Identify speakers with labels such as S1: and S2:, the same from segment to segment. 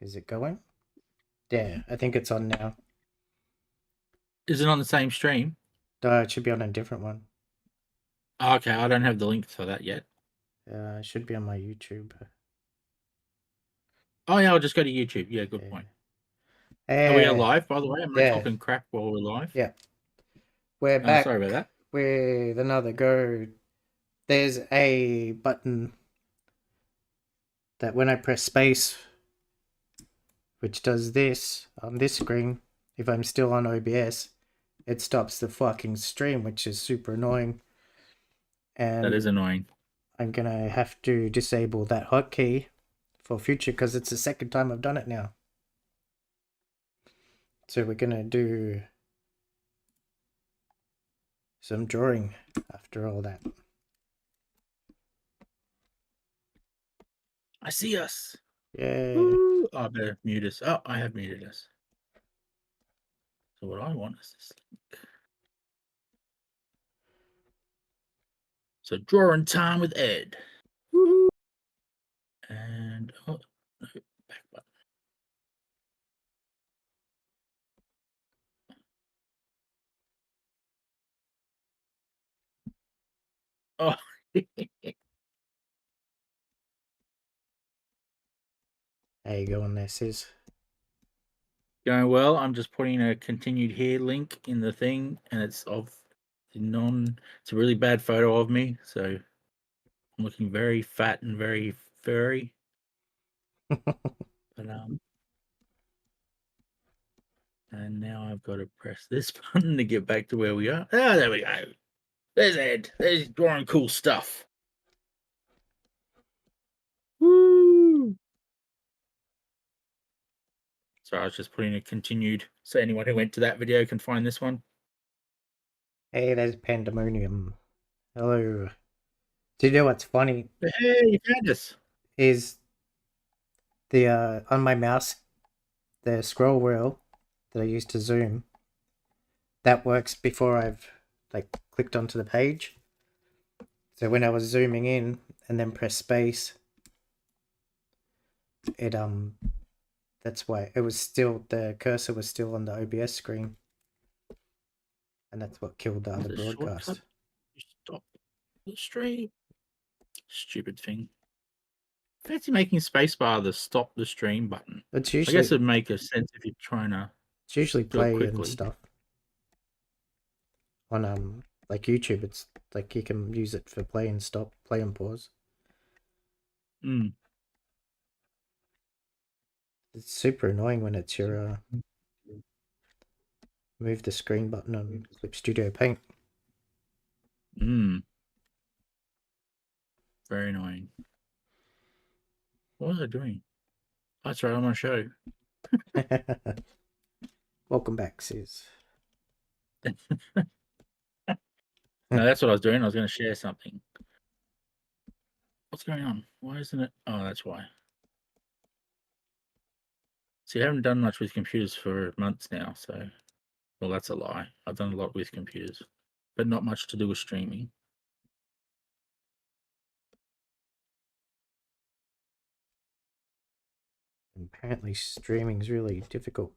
S1: Is it going? Yeah, I think it's on now.
S2: Is it on the same stream?
S1: It should be on a different one.
S2: Oh, okay, I don't have the link for that yet.
S1: It should be on my YouTube.
S2: Oh yeah, I'll just go to YouTube. Yeah, good point. Are we live, by the way? Am I talking crap while we're live?
S1: Yeah. We're back.
S2: Sorry about that.
S1: With another go. There's a button that when I press space, which does this on this screen, if I'm still on OBS, it stops the fucking stream, which is super annoying. And
S2: that is annoying.
S1: I'm gonna have to disable that hotkey for future because it's the second time I've done it now. So we're gonna do some drawing after all that.
S2: I see us.
S1: Yeah.
S2: Oh, I better mute us. Oh, I have muted us. So what I want is this link. So drawing time with Ed. Woo-hoo. And oh, no, back button. Oh.
S1: How you going there, Sis?
S2: Going well. I'm just putting a continued here link in the thing, and it's of it's a really bad photo of me, so I'm looking very fat and very furry. But and now I've got to press this button to get back to where we are. Ah, there we go. There's Ed. There's drawing cool stuff. Woo! So I was just putting a continued, so anyone who went to that video can find this one.
S1: Hey, there's Pandemonium. Hello. Do you know what's funny?
S2: Hey, you found us.
S1: Is the on my mouse, the scroll wheel that I use to zoom, that works before I've like clicked onto the page. So when I was zooming in and then press space, it that's why it was still, the cursor was still on the OBS screen. And that's what killed the other broadcast.
S2: Stop the stream. Stupid thing. Fancy making spacebar the stop the stream button.
S1: It's usually,
S2: I guess it'd make a sense if you're trying to.
S1: It's usually play
S2: quickly
S1: and stuff. On like YouTube, it's like you can use it for play and stop, play and pause. It's super annoying when it's your move the screen button on Clip Studio Paint.
S2: Very annoying. What was I doing? That's right, I'm on a show.
S1: Welcome back, Sis.
S2: No, that's what I was doing. I was going to share something. What's going on? Why isn't it? Oh, that's why. See, I haven't done much with computers for months now, so... Well, that's a lie. I've done a lot with computers, but not much to do with streaming.
S1: Apparently streaming's really difficult.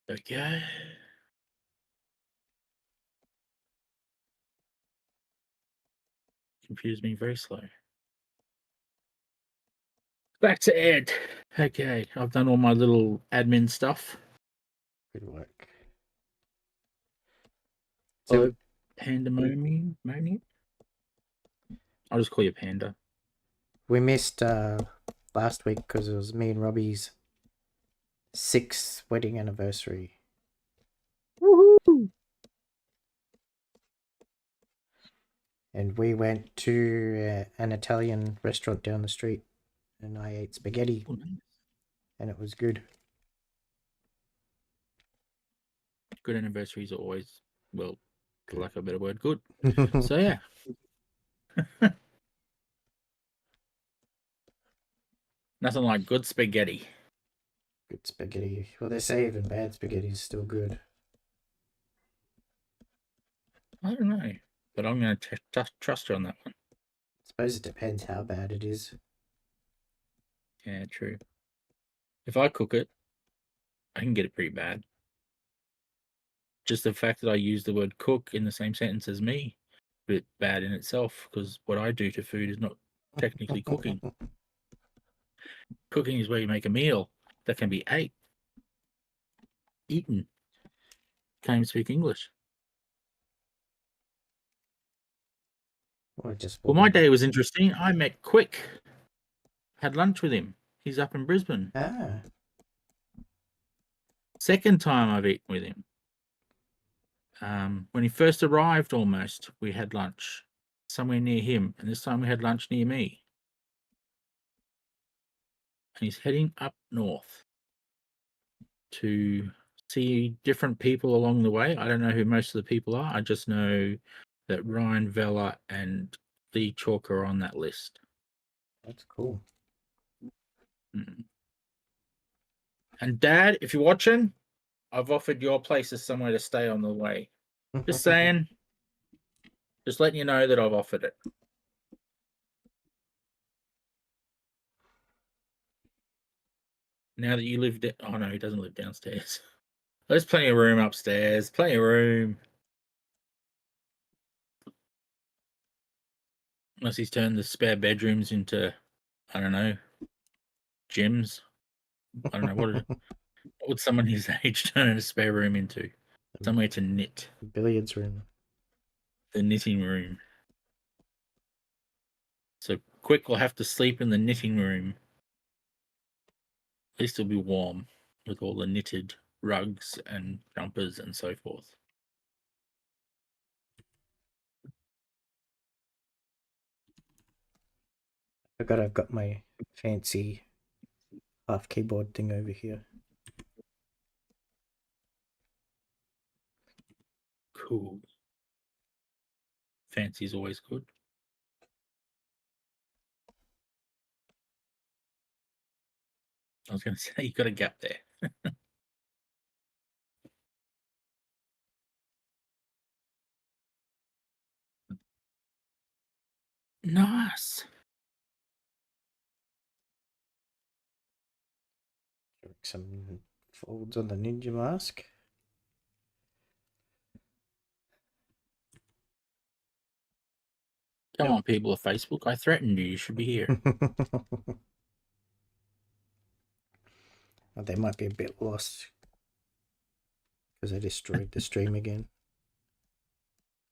S2: Okay. Computer's being very slow. Back to Ed. Okay, I've done all my little admin stuff.
S1: Good work.
S2: So, Pandemonium? I'll just call you Panda.
S1: We missed last week because it was me and Robbie's 6th wedding anniversary.
S2: Woohoo!
S1: And we went to an Italian restaurant down the street, and I ate spaghetti, and it was good.
S2: Good anniversaries are always, well, for lack of a better word, good. So yeah. Nothing like good spaghetti.
S1: Good spaghetti. Well, they say even bad spaghetti is still good.
S2: I don't know, but I'm going to trust you on that one.
S1: I suppose it depends how bad it is.
S2: Yeah, true. If I cook it, I can get it pretty bad. Just the fact that I use the word cook in the same sentence as me, a bit bad in itself, because what I do to food is not technically cooking. Cooking is where you make a meal that can be eaten. Can't even speak English.
S1: Or just
S2: Well, my day was interesting. I met Quick, had lunch with him. He's up in Brisbane.
S1: Ah,
S2: Second time I've eaten with him. When he first arrived, almost, we had lunch somewhere near him, and this time we had lunch near me. And he's heading up north to see different people along the way. I don't know who most of the people are. I just know that Ryan Vella and Lee Chalk are on that list.
S1: that's cool.
S2: Mm. And Dad, if you're watching, I've offered your places somewhere to stay on the way. Just saying. Just letting you know that I've offered it. Now that you live oh no, he doesn't live downstairs. There's plenty of room upstairs. Plenty of room. Unless he's turned the spare bedrooms into, I don't know, gyms. I don't know what would someone his age turn a spare room into? Somewhere to knit.
S1: Billiards room.
S2: The knitting room. So Quick will have to sleep in the knitting room. At least it'll be warm with all the knitted rugs and jumpers and so forth.
S1: I forgot I've got my fancy half keyboard thing over here.
S2: Cool. Fancy's always good. I was going to say, you got a gap there. Nice.
S1: Some folds on the ninja mask.
S2: Come on, people of Facebook. I threatened you. You should be here.
S1: They might be a bit lost because I destroyed the stream again.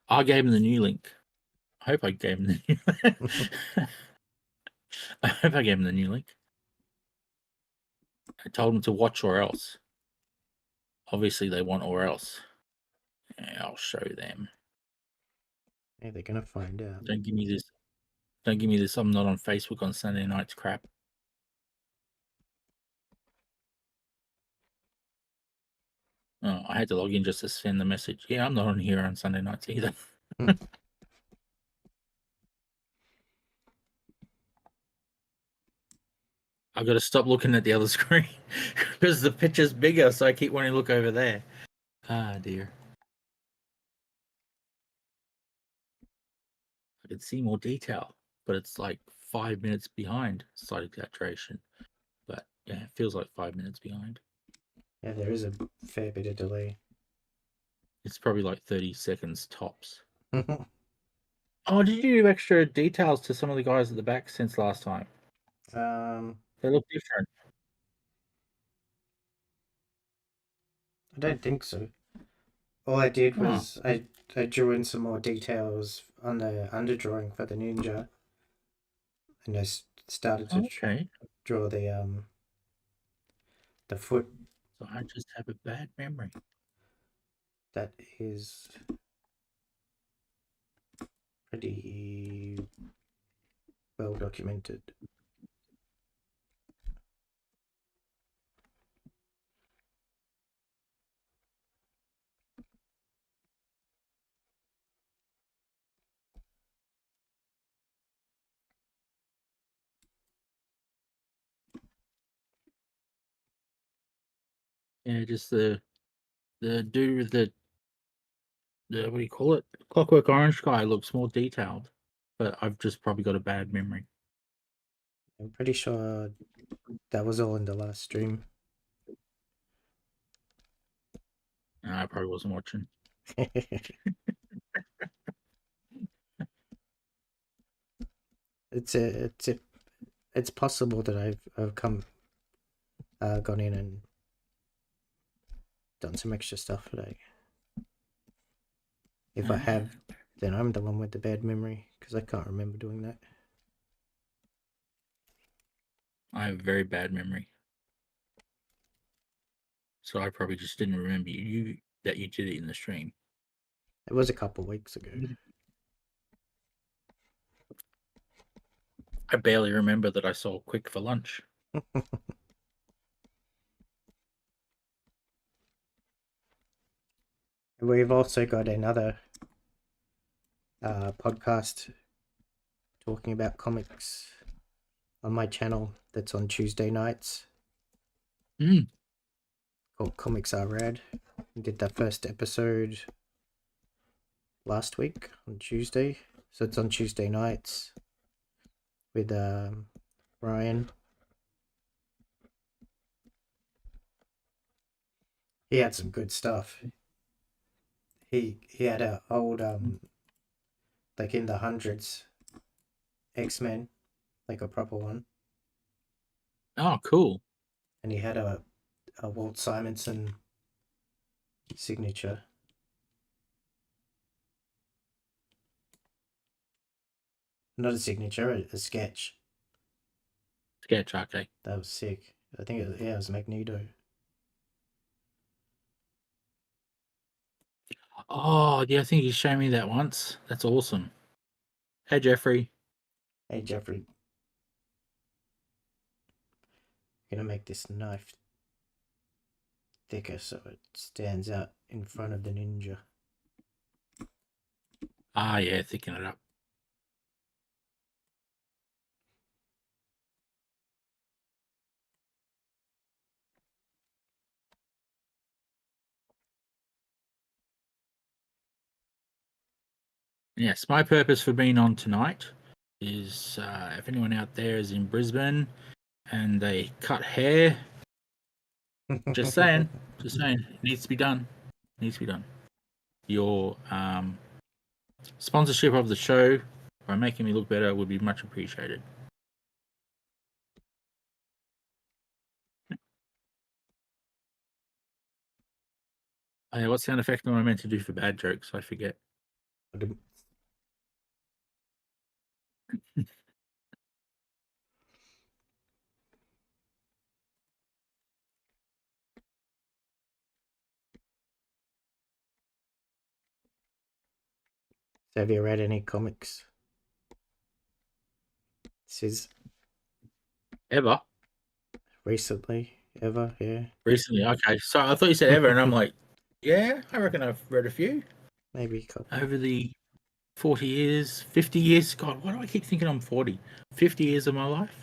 S2: I gave him the new link. I hope I gave him the new I hope I gave him the new link. I told him to watch or else. Obviously, they want or else. Yeah, I'll show them.
S1: Yeah, they're gonna find out.
S2: Don't give me this. Don't give me this. I'm not on Facebook on Sunday nights crap. Oh, I had to log in just to send the message. Yeah, I'm not on here on Sunday nights either. I've got to stop looking at the other screen because the picture's bigger, so I keep wanting to look over there. Ah, dear. I can see more detail, but it's like 5 minutes behind. Slight exaggeration, but yeah, it feels like 5 minutes behind.
S1: Yeah, there is a fair bit of delay.
S2: It's probably like 30 seconds tops. Oh, did you do extra details to some of the guys at the back since last time? They look different.
S1: I don't think so. All I did was I drew in some more details on the underdrawing for the ninja, and I started to draw the foot.
S2: So I just have a bad memory.
S1: That is pretty well documented.
S2: Yeah, just the dude with the what do you call it? Clockwork Orange guy looks more detailed, but I've just probably got a bad memory.
S1: I'm pretty sure that was all in the last stream.
S2: I probably wasn't watching.
S1: It's possible that I've gone in and done some extra stuff today. If I have, then I'm the one with the bad memory because I can't remember doing that.
S2: I have a very bad memory, so I probably just didn't remember that you did it in the stream.
S1: It was a couple weeks ago.
S2: I barely remember that I saw Quick for lunch.
S1: We've also got another podcast talking about comics on my channel that's on Tuesday nights. Called Comics Are Rad. We did that first episode last week on Tuesday. So it's on Tuesday nights with Ryan. He had some good stuff. He had a old like in the hundreds X-Men, like a proper one.
S2: Oh, cool.
S1: And he had a Walt Simonson signature. Not a signature, a sketch.
S2: Sketch, okay.
S1: That was sick. I think it was Magneto.
S2: Oh, yeah, I think you showed me that once. That's awesome. Hey, Jeffrey.
S1: Hey, Jeffrey. Gonna make this knife thicker so it stands out in front of the ninja.
S2: Ah, yeah, thicken it up. Yes, my purpose for being on tonight is if anyone out there is in Brisbane and they cut hair, just saying, it needs to be done. It needs to be done. Your sponsorship of the show by making me look better would be much appreciated. What sound effect am I meant to do for bad jokes? I forget.
S1: So have you read any comics? This is
S2: Ever?
S1: recently, ever, yeah.
S2: Recently, okay. So I thought you said ever, and I'm like, yeah, I reckon I've read a few.
S1: Maybe a couple.
S2: Over the 40 years, 50 years. God, why do I keep thinking I'm 40? 50 years of my life?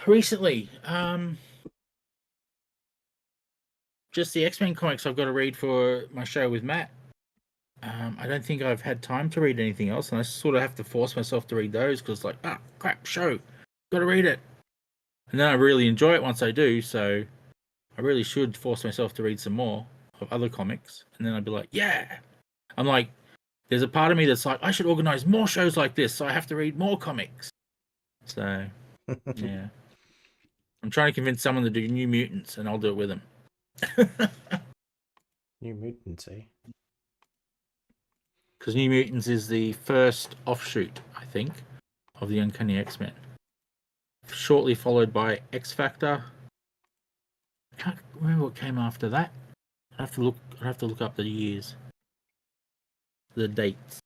S2: Recently, just the X-Men comics I've got to read for my show with Matt. I don't think I've had time to read anything else, and I sort of have to force myself to read those because, like, crap, show, got to read it, and then I really enjoy it once I do. So I really should force myself to read some more of other comics, and then I'd be like, yeah. I'm like, there's a part of me that's like, I should organize more shows like this, so I have to read more comics. So yeah, I'm trying to convince someone to do New Mutants, and I'll do it with them.
S1: New Mutants, eh?
S2: Because New Mutants is the first offshoot, I think, of the Uncanny X-Men. Shortly followed by X Factor. I can't remember what came after that. I'd have to look up the years, the dates.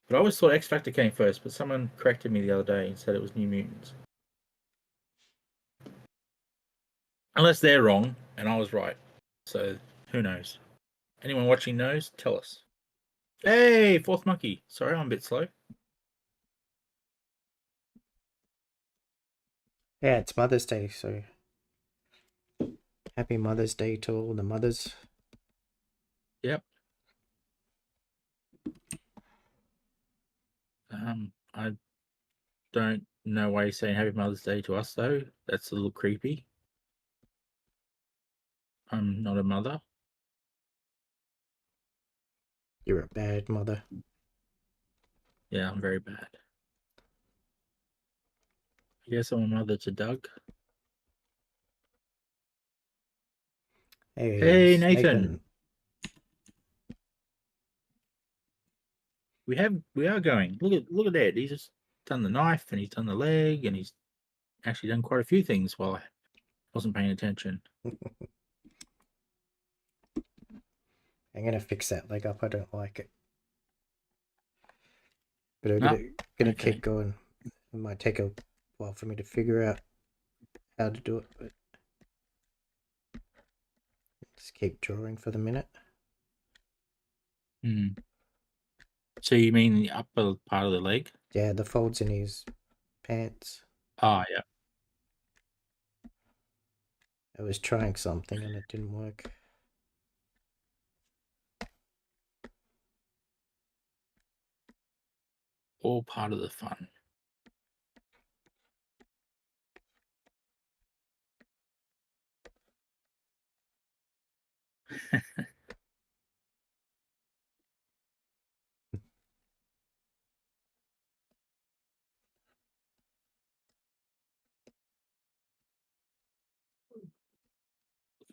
S2: But I always thought X Factor came first, but someone corrected me the other day and said it was New Mutants. Unless they're wrong and I was right. So who knows? Anyone watching knows? Tell us. Hey, Fourth Monkey. Sorry, I'm a bit slow.
S1: Yeah, it's Mother's Day, so happy Mother's Day to all the mothers.
S2: Yep. I don't know why you're saying Happy Mother's Day to us though. That's a little creepy. I'm not a mother.
S1: You're a bad mother.
S2: Yeah, I'm very bad. I guess I'm a mother to Doug. Hey, Nathan. We are going. Look at that. He's just done the knife and he's done the leg and he's actually done quite a few things while I wasn't paying attention.
S1: I'm gonna fix that leg up. I don't like it. But I'm
S2: Ah,
S1: gonna
S2: okay.
S1: keep going. It might take a while for me to figure out how to do it, but just keep drawing for the minute.
S2: So you mean the upper part of the leg?
S1: Yeah, the folds in his pants.
S2: Oh, yeah.
S1: I was trying something and it didn't work.
S2: All part of the fun.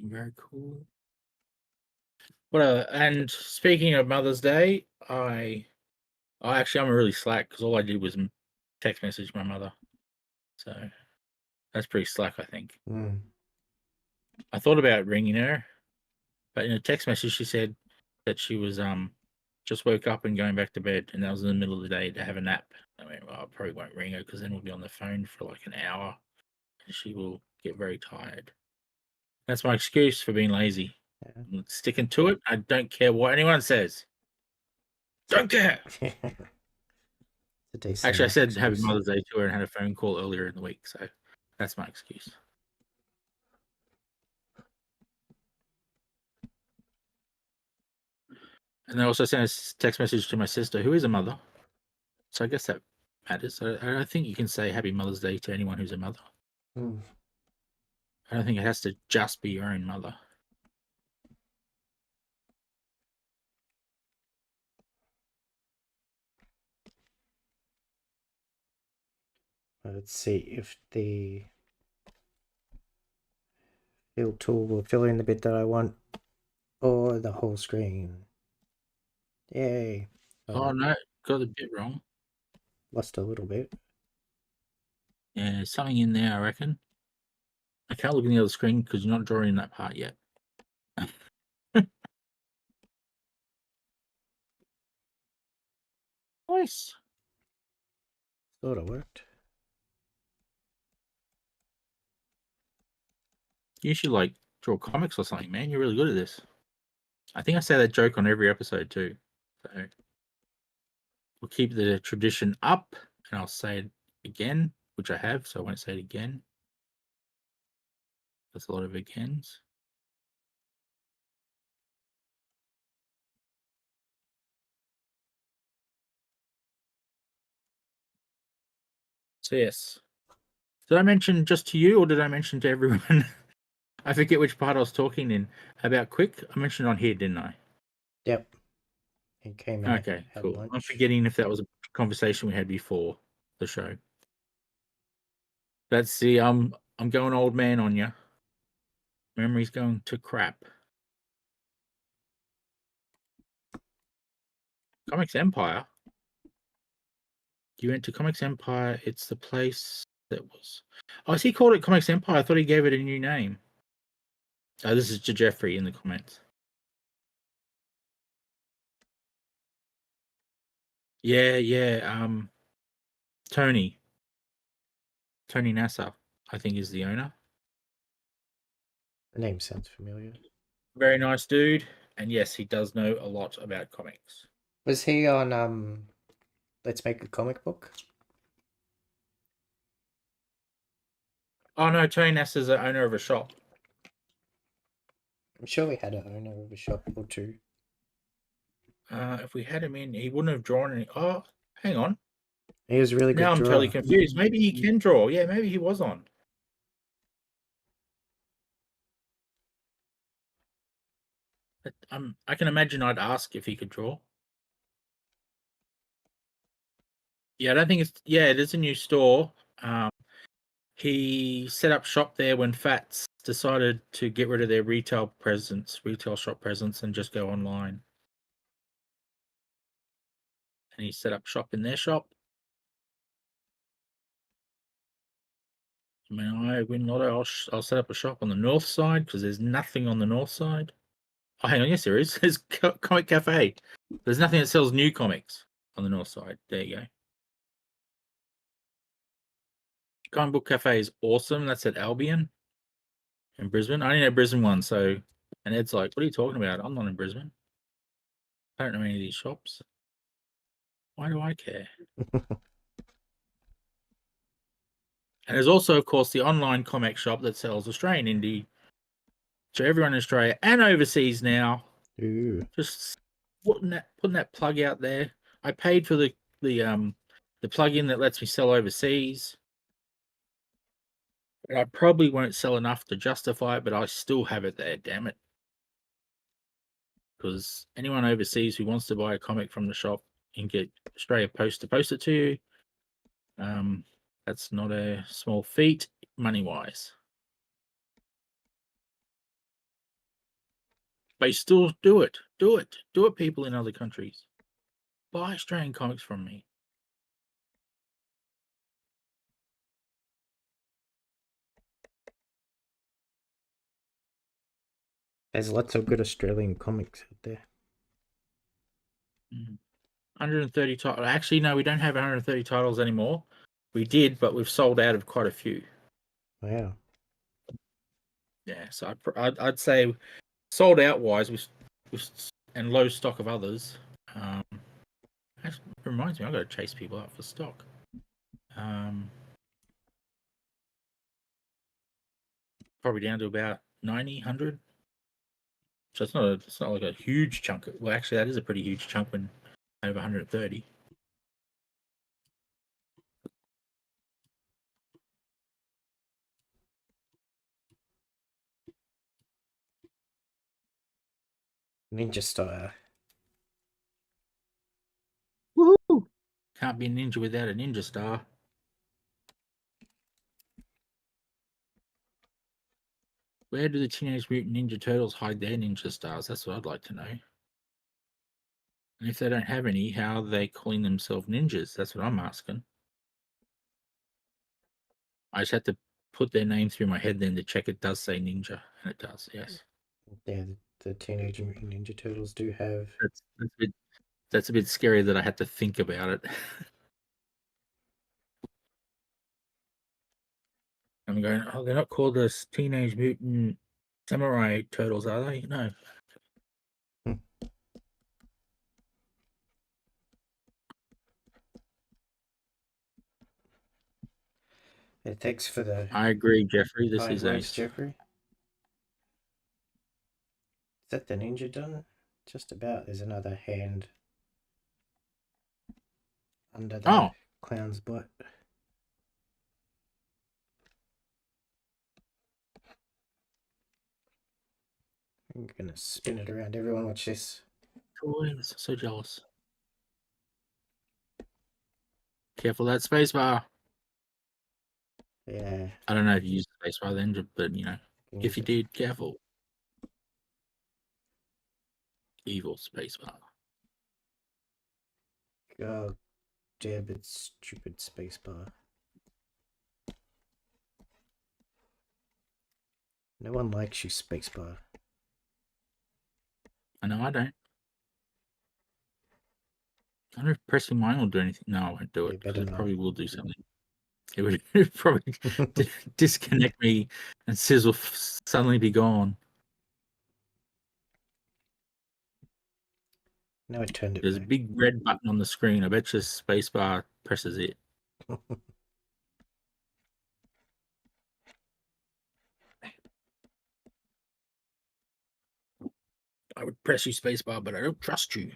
S2: Looking very cool. And speaking of Mother's Day, I'm really slack because all I did was text message my mother. So that's pretty slack, I think. I thought about ringing her, but in a text message she said that she was just woke up and going back to bed, and that was in the middle of the day to have a nap. I mean, well, I probably won't ring her because then we'll be on the phone for like an hour, and she will get very tired. That's my excuse for being lazy.
S1: Yeah.
S2: I'm sticking to it. I don't care what anyone says. Don't care. Actually, I said Happy Mother's Day to her and had a phone call earlier in the week, so that's my excuse. And I also sent a text message to my sister, who is a mother. So I guess that matters. I think you can say Happy Mother's Day to anyone who's a mother. I don't think it has to just be your own mother.
S1: Let's see if the fill tool will fill in the bit that I want or the whole screen. Yay.
S2: Oh no, got the bit wrong.
S1: Lost a little bit.
S2: Yeah, there's something in there, I reckon. I can't look in the other screen because you're not drawing that part yet. Nice.
S1: Sort of worked.
S2: You should like draw comics or something, man. You're really good at this. I think I say that joke on every episode too. So we'll keep the tradition up, and I'll say it again, which I have, so I won't say it again. That's a lot of agains. So yes. Did I mention just to you, or did I mention to everyone? I forget which part I was talking in about Quick. I mentioned on here, didn't I?
S1: Yep. He came in.
S2: Okay, cool.
S1: lunch.
S2: I'm forgetting if that was a conversation we had before the show. Let's see. I'm going old man on you. Memory's going to crap. Comics Empire. You went to Comics Empire. It's the place that was. Oh, has he called it Comics Empire? I thought he gave it a new name. Oh, this is to Jeffrey in the comments. Yeah. Tony Nasser, I think, is the owner.
S1: The name sounds familiar.
S2: Very nice dude, and yes, he does know a lot about comics.
S1: Was he on Let's Make a Comic Book?
S2: Oh no, Tony Ness is the owner of a shop.
S1: I'm sure we had an owner of a shop or two.
S2: If we had him in, he wouldn't have drawn any. Oh, hang on.
S1: He was a really
S2: Now
S1: good
S2: I'm
S1: drawer.
S2: totally confused. Maybe he can draw. Yeah, maybe he was on. I can imagine I'd ask if he could draw. Yeah, I don't think it's. Yeah, it is a new store. He set up shop there when Fats decided to get rid of their retail shop presence, and just go online. And he set up shop in their shop. I mean, I win lotto. I'll set up a shop on the north side because there's nothing on the north side. Oh, hang on, yes, there is. There's Comic Cafe. There's nothing that sells new comics on the north side. There you go. Comic Book Cafe is awesome. That's at Albion in Brisbane. I only know Brisbane one, so. And Ed's like, "What are you talking about? I'm not in Brisbane. I don't know any of these shops. Why do I care?" And there's also, of course, the online comic shop that sells Australian indie. So everyone in Australia and overseas now,
S1: Ooh.
S2: just putting that plug out there. I paid for the plugin that lets me sell overseas. And I probably won't sell enough to justify it, but I still have it there. Damn it! Because anyone overseas who wants to buy a comic from the shop and get Australia Post to post it to you, that's not a small feat money wise. But you still do it. Do it, people in other countries. Buy Australian comics from me.
S1: There's lots of good Australian comics out there.
S2: 130 titles. Actually, no, we don't have 130 titles anymore. We did, but we've sold out of quite a few.
S1: Wow.
S2: Yeah, so I'd say sold out wise, and low stock of others. Actually, it reminds me, I've got to chase people out for stock. Probably down to about 90, 100. So it's not like a huge chunk. Well, actually, that is a pretty huge chunk when over 130.
S1: Ninja Star.
S2: Woohoo! Can't be a ninja without a ninja star. Where do the Teenage Mutant Ninja Turtles hide their ninja stars? That's what I'd like to know. And if they don't have any, how are they calling themselves ninjas? That's what I'm asking. I just had to put their name through my head then to check it does say ninja, and it does, yes.
S1: Yeah, the Teenage Mutant Ninja Turtles do have.
S2: That's a bit scary that I had to think about it. I'm going, oh, they're not called the Teenage Mutant Samurai Turtles, are they? No.
S1: Thanks for the
S2: I agree, Jeffrey. This
S1: kind
S2: is
S1: words,
S2: ace.
S1: Jeffrey. Is that the ninja done? Just about. There's another hand under the clown's butt. I'm gonna spin it around. Everyone watch this.
S2: Toys, so jealous. Careful that spacebar.
S1: Yeah.
S2: I don't know if you used the spacebar then, but you know, if you did, careful. Evil spacebar.
S1: God damn it, stupid spacebar. No one likes you, spacebar.
S2: I know I don't. I wonder if pressing mine will do anything. No, I won't do it. Because it probably will do something. It would probably disconnect me and Sizz will suddenly be gone.
S1: No, I turned it
S2: There's
S1: back.
S2: a big red button on the screen. I bet your spacebar presses it. I would press you spacebar, but I don't trust you.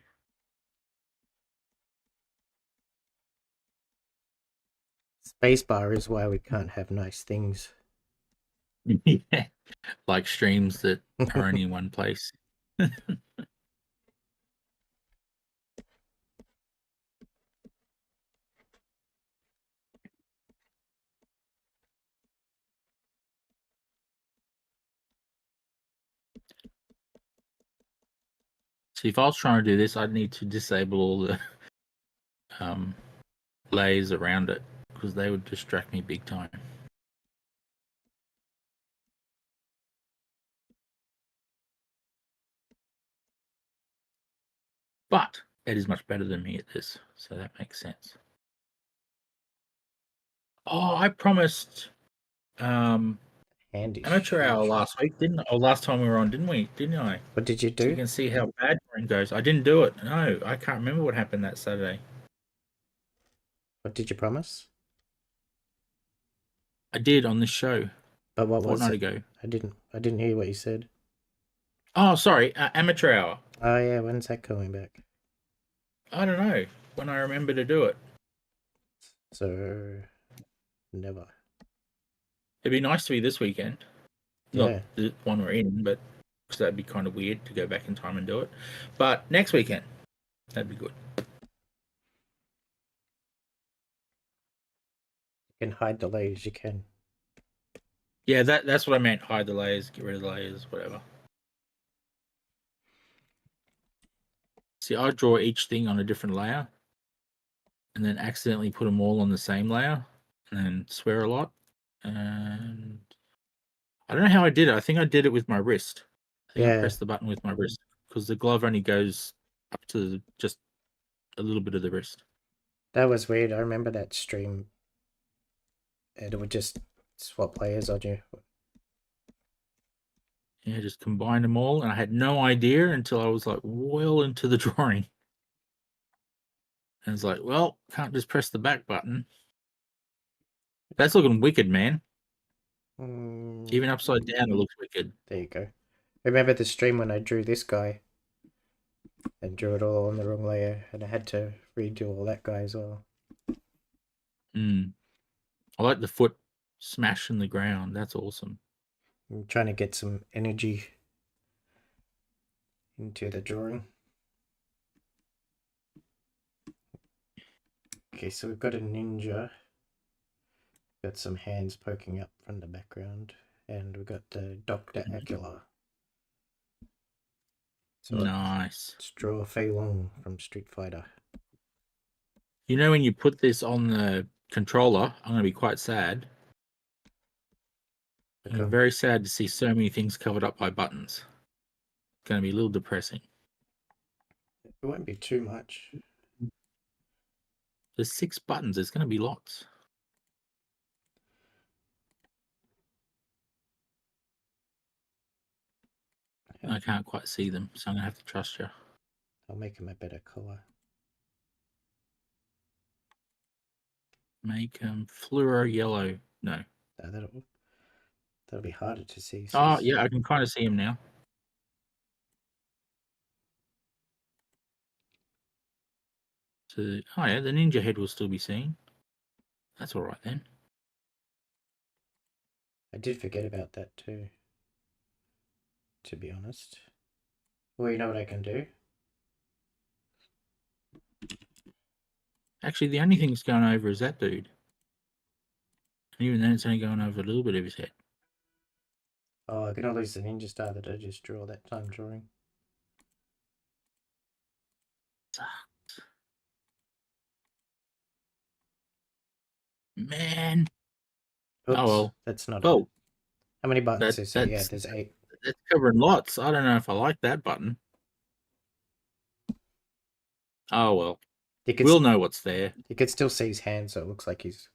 S1: Spacebar is why we can't have nice things.
S2: Yeah. Like streams that are only in one place. See, if I was trying to do this, I'd need to disable all the layers around it because they would distract me big time. But Ed is much better than me at this, so that makes sense. Oh, I promised
S1: Handy.
S2: amateur hour last week, didn't I? Oh, last time we were on, didn't we? Didn't I?
S1: What did you
S2: So you
S1: do?
S2: can see how bad Green goes. I didn't do it. No, I can't remember what happened that Saturday.
S1: What did you promise?
S2: I did on this show
S1: But what
S2: a
S1: was
S2: fortnight
S1: it?
S2: ago.
S1: I didn't hear what you said.
S2: Oh, sorry, amateur hour.
S1: Oh yeah, when's that coming back?
S2: I don't know when I remember to do it.
S1: So never.
S2: It'd be nice to be this weekend.
S1: Yeah.
S2: Not the one we're in, but because that'd be kind of weird to go back in time and do it. But next weekend, that'd be good.
S1: You can hide the layers, you can.
S2: Yeah, that's what I meant. Hide the layers, get rid of the layers, whatever. See, I draw each thing on a different layer and then accidentally put them all on the same layer and then swear a lot. And I don't know how I did it. I think I did it with my wrist. I think I
S1: Yeah.
S2: pressed the button with my wrist because the glove only goes up to just a little bit of the wrist.
S1: That was weird. I remember that stream. And it would just swap layers on you.
S2: Yeah, just combined them all, and I had no idea until I was like well into the drawing. And it's like, well, can't just press the back button. That's looking wicked, man. Even upside down, it looks wicked.
S1: There you go. Remember the stream when I drew this guy and drew it all on the wrong layer, and I had to redo all that guy as well.
S2: I like the foot smash in the ground. That's awesome.
S1: I'm trying to get some energy into the drawing. Okay, so we've got a ninja. Got some hands poking up from the background, and we've got the Dr. Acula. So
S2: Nice.
S1: let's draw Fei Long from Street Fighter.
S2: You know, when you put this on the controller, I'm going to be quite sad. I'm very sad to see so many things covered up by buttons. It's going to be a little depressing.
S1: It won't be too much.
S2: There's 6 buttons. There's going to be lots. I can't quite see them, so I'm going to have to trust you.
S1: I'll make them a better color.
S2: Make them fluoro yellow. No.
S1: That'll be harder to see.
S2: Oh, yeah, I can kind of see him now. So, oh yeah, the ninja head will still be seen. That's all right then.
S1: I did forget about that too, to be honest. Well, you know what I can do?
S2: Actually, the only thing that's going over is that dude. And even then, it's only going over a little bit of his head.
S1: Oh, I can only use the ninja star that I just drew that time drawing.
S2: Sucks. Man.
S1: Oops,
S2: Oh well.
S1: that's not.
S2: Oh,
S1: how many buttons is there? Yeah, there's 8.
S2: That's covering lots. I don't know if I like that button. Oh well. We'll know what's there.
S1: You can still see his hand, so it looks like he's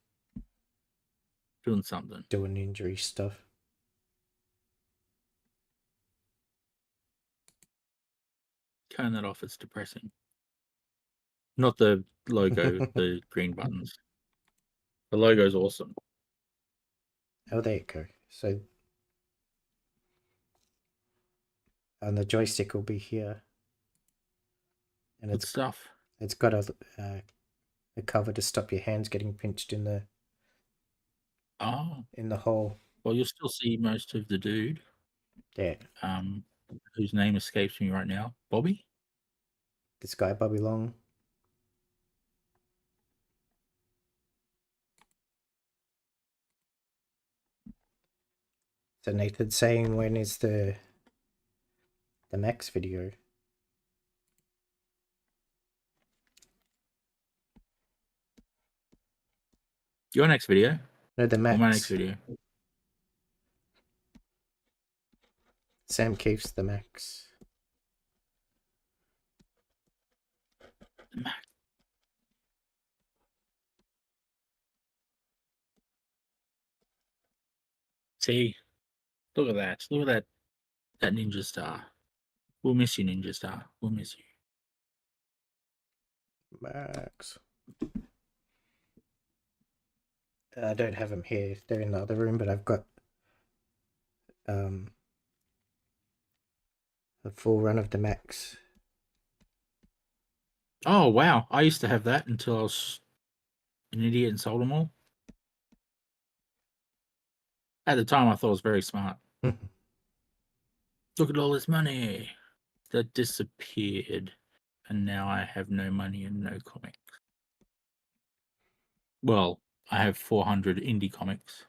S2: doing something.
S1: Doing injury stuff.
S2: Turn that off. It's depressing. Not the logo, the green buttons. The logo's awesome.
S1: Oh, there you go. So and the joystick will be here. And
S2: Good stuff.
S1: it's got a cover to stop your hands getting pinched in the
S2: Oh,
S1: hole.
S2: well, you'll still see most of the dude.
S1: Yeah,
S2: Whose name escapes me right now. Bobby?
S1: this guy Bobby Long. So Nathan's saying, when is the Max video?
S2: Your next video?
S1: No, the Max.
S2: Or my next video?
S1: Sam Keefe's the Max.
S2: See, look at that. Look at that Ninja Star. We'll miss you, Ninja Star. We'll miss you.
S1: Max. I don't have them here. They're in the other room, but I've got a full run of the Max.
S2: Oh, wow. I used to have that until I was an idiot and sold them all. At the time, I thought it was very smart. Look at all this money that disappeared. And now I have no money and no comics. Well, I have 400 indie comics.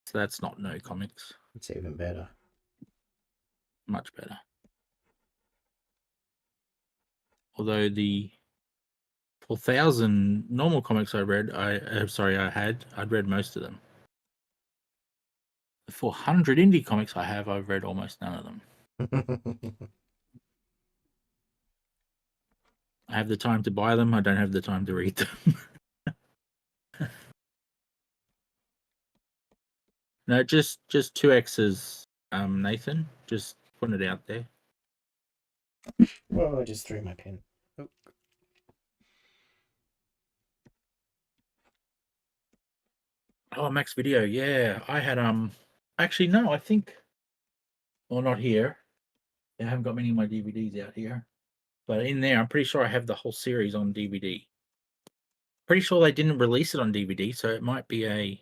S2: So that's not no comics.
S1: It's even better.
S2: Much better. Although the 4,000 normal comics I read, I'd read most of them. The 400 indie comics I have, I've read almost none of them. I have the time to buy them. I don't have the time to read them. No, just 2X's, Nathan. Just putting it out there.
S1: Oh, I just threw my pen. Oh.
S2: Oh, Max Video. Yeah, I had Actually, no, I think. Well, not here. I haven't got many of my DVDs out here, but in there, I'm pretty sure I have the whole series on DVD. Pretty sure they didn't release it on DVD, so it might be a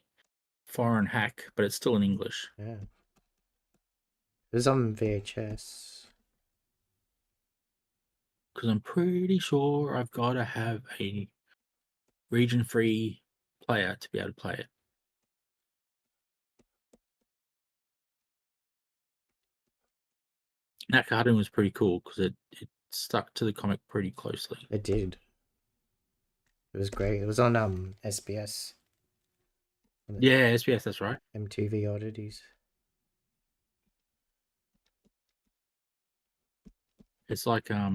S2: foreign hack, but it's still in English.
S1: Yeah. It was on VHS.
S2: Because I'm pretty sure I've got to have a region-free player to be able to play it. That cartoon was pretty cool because it stuck to the comic pretty closely.
S1: It did. It was great. It was on SBS.
S2: Yeah, SBS, that's right.
S1: MTV Oddities.
S2: It's like I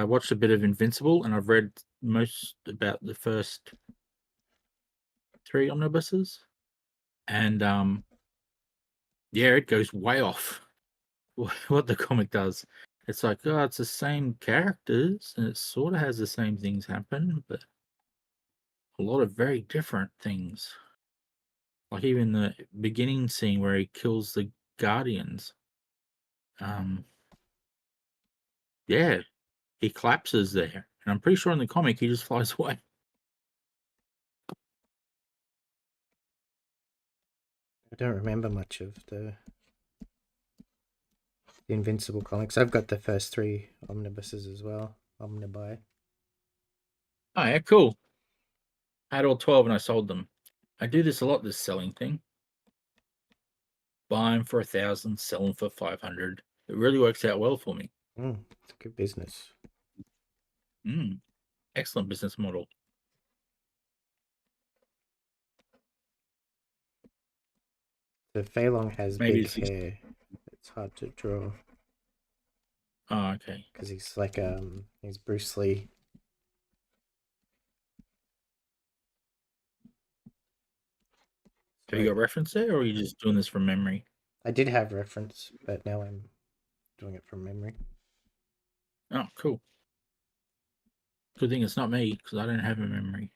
S2: watched a bit of Invincible and I've read most about the first 3 omnibuses. And yeah, it goes way off what the comic does. It's like, oh, it's the same characters and it sort of has the same things happen, but a lot of very different things. Like even the beginning scene where he kills the Guardians. Yeah, he collapses there. And I'm pretty sure in the comic he just flies away.
S1: I don't remember much of the Invincible comics. I've got the first 3 omnibuses as well. Omnibuy.
S2: Oh yeah, cool. I had all 12 and I sold them. I do this a lot, this selling thing. Buy them for 1,000, sell them for 500. It really works out well for me.
S1: It's good business.
S2: Excellent business model.
S1: The Fei Long has
S2: Maybe
S1: big hair. It's hard to draw.
S2: Oh, okay.
S1: Because he's like he's Bruce Lee.
S2: Have you got reference there, or are you just doing this from memory?
S1: I did have reference, but now I'm doing it from memory.
S2: Oh, cool. Good thing it's not me, because I don't have a memory.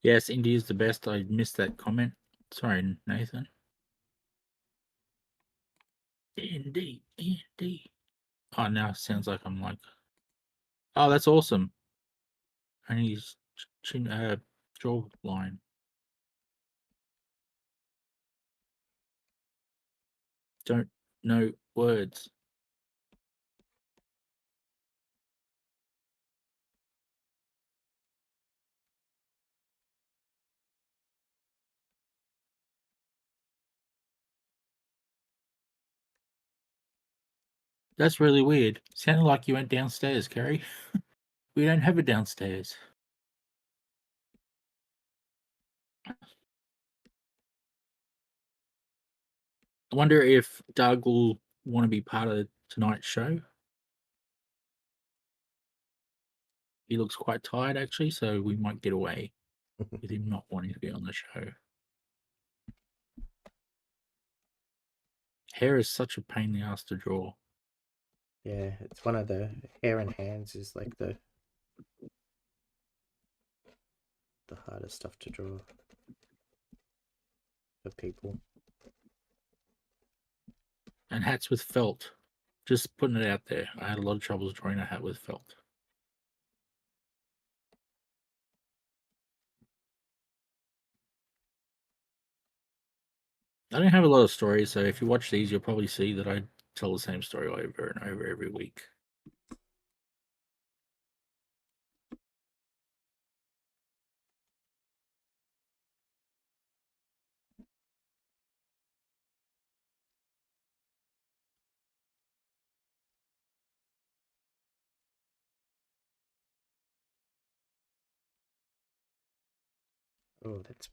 S2: Yes, India's the best. I missed that comment. Sorry, Nathan. Indy. Oh, now it sounds like I'm like, oh, that's awesome. Only his jaw line. Don't know words. That's really weird. Sounded like you went downstairs, Kerry. We don't have a downstairs. I wonder if Doug will want to be part of tonight's show. He looks quite tired, actually, so we might get away with him not wanting to be on the show. Hair is such a pain in the ass to draw.
S1: Yeah, it's one of the hair and hands is like the hardest stuff to draw for people.
S2: And hats with felt. Just putting it out there. I had a lot of troubles drawing a hat with felt. I don't have a lot of stories, so if you watch these, you'll probably see that I tell the same story over and over every week.
S1: Oh, that's...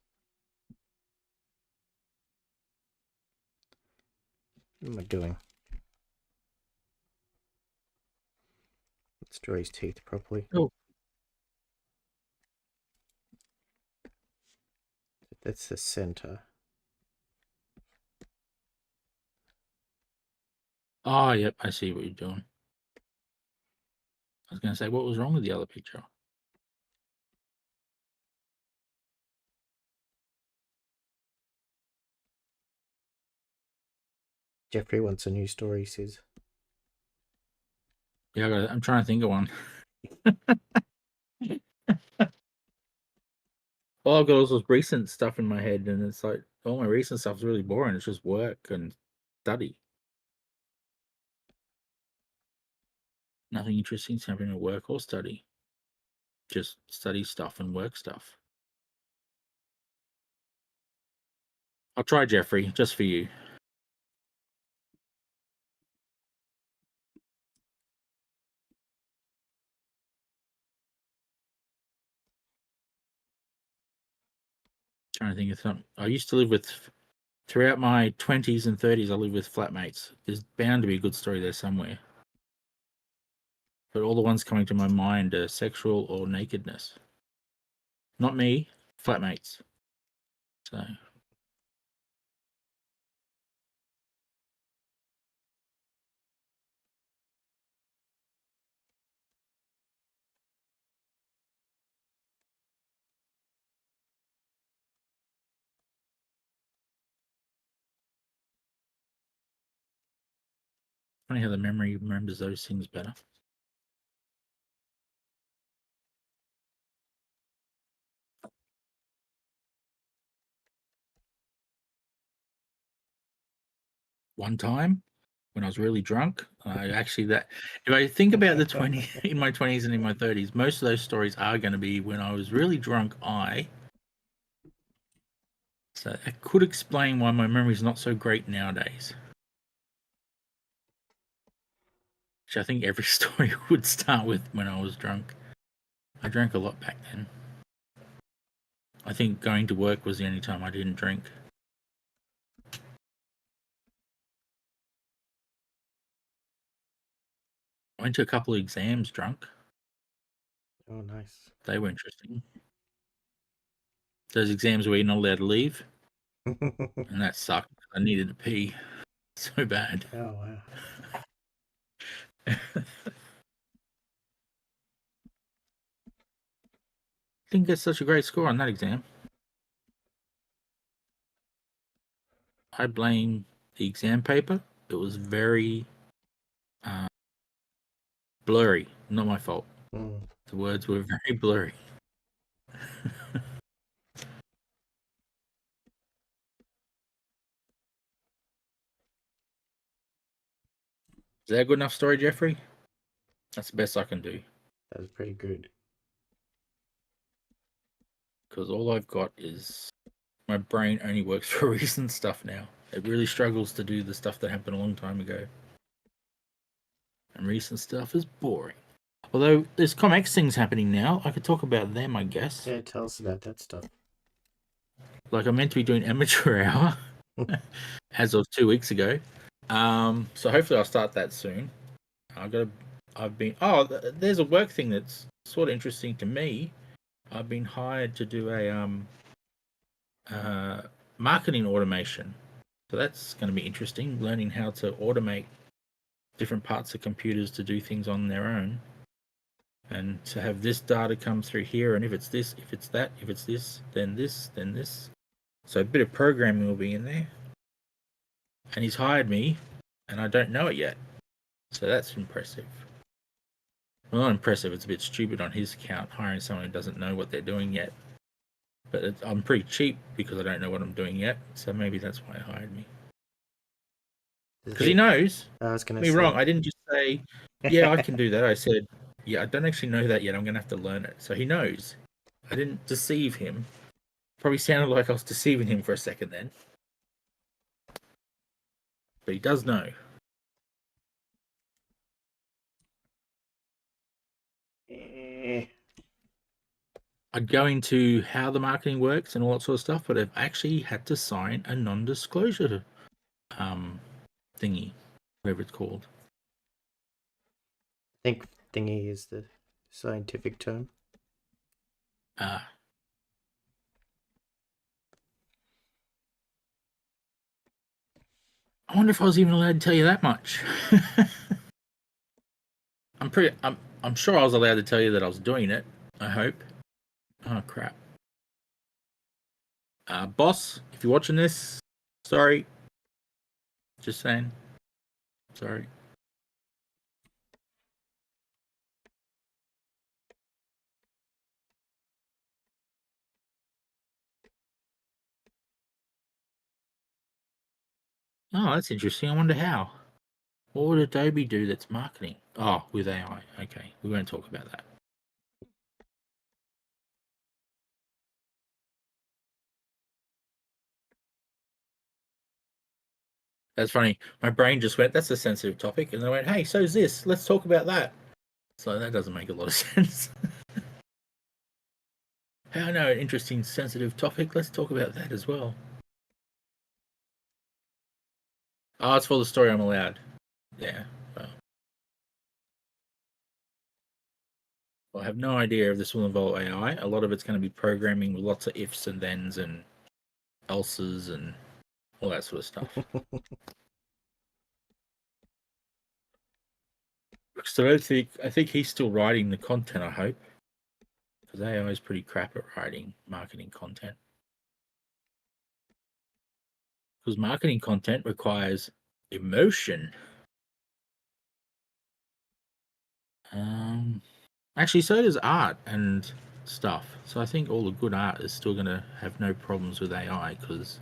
S1: What am I doing? Let's draw his teeth properly.
S2: Oh.
S1: That's the center.
S2: Oh, yep, I see what you're doing. I was going to say, what was wrong with the other picture?
S1: Jeffrey wants a new story, he says.
S2: Yeah, I'm trying to think of one. Well, I've got all this recent stuff in my head, and it's like all my recent stuff is really boring. It's just work and study. Nothing interesting is happening at work or study. Just study stuff and work stuff. I'll try Jeffrey, just for you. Trying to think of something. I used to live with, throughout my 20s and 30s, I lived with flatmates. There's bound to be a good story there somewhere. But all the ones coming to my mind are sexual or nakedness. Not me, flatmates. So. Funny how the memory remembers those things better. One time when I was really drunk, if I think about the 20 in my 20s and in my 30s, most of those stories are going to be when I was really drunk. So that could explain why my memory is not so great nowadays. Which I think every story would start with when I was drunk. I drank a lot back then. I think going to work was the only time I didn't drink. I went to a couple of exams drunk.
S1: Oh, nice.
S2: They were interesting. Those exams where you're not allowed to leave. And that sucked. I needed to pee so bad.
S1: Oh, wow.
S2: didn't get such a great score on that exam. I blame the exam paper. It was very blurry. Not my fault.
S1: Mm.
S2: The words were very blurry. Is that a good enough story, Jeffrey? That's the best I can do.
S1: That was pretty good.
S2: Because all I've got is my brain only works for recent stuff now. It really struggles to do the stuff that happened a long time ago. And recent stuff is boring. Although there's ComX things happening now. I could talk about them, I guess.
S1: Yeah, tell us about that stuff.
S2: Like I'm meant to be doing amateur hour as of 2 weeks ago. So hopefully I'll start that soon. There's a work thing that's sort of interesting to me. I've been hired to do a marketing automation. So that's going to be interesting, learning how to automate different parts of computers to do things on their own. And to have this data come through here, and if it's this, if it's that, if it's this, then this, then this. So a bit of programming will be in there. And he's hired me, and I don't know it yet. So that's impressive. Well, not impressive, it's a bit stupid on his account, hiring someone who doesn't know what they're doing yet. But I'm pretty cheap because I don't know what I'm doing yet, so maybe that's why he hired me. Because he knows.
S1: I was going
S2: to
S1: to
S2: be
S1: say.
S2: wrong, I didn't just say, yeah, I can do that. I said, yeah, I don't actually know that yet. I'm going to have to learn it. So he knows. I didn't deceive him. Probably sounded like I was deceiving him for a second then. But he does know. I'd go into how the marketing works and all that sort of stuff, but I've actually had to sign a non-disclosure thingy, whatever it's called.
S1: I think thingy is the scientific term.
S2: I wonder if I was even allowed to tell you that much. I'm sure I was allowed to tell you that I was doing it. I hope. Oh crap. Boss, if you're watching this, sorry. Just saying. Sorry. Oh, that's interesting. I wonder how. What would Adobe do that's marketing? Oh, with AI. Okay, we won't talk about that. That's funny. My brain just went, that's a sensitive topic. And I went, hey, so's this. Let's talk about that. So that doesn't make a lot of sense. Hey, I know, an interesting, sensitive topic. Let's talk about that as well. Oh, it's for the story I'm allowed. Yeah. Well, I have no idea if this will involve AI. A lot of it's going to be programming with lots of ifs and thens and else's and all that sort of stuff. So I think he's still writing the content, I hope. Because AI is pretty crap at writing marketing content. Because marketing content requires emotion. Actually, so does art and stuff. So I think all the good art is still going to have no problems with AI because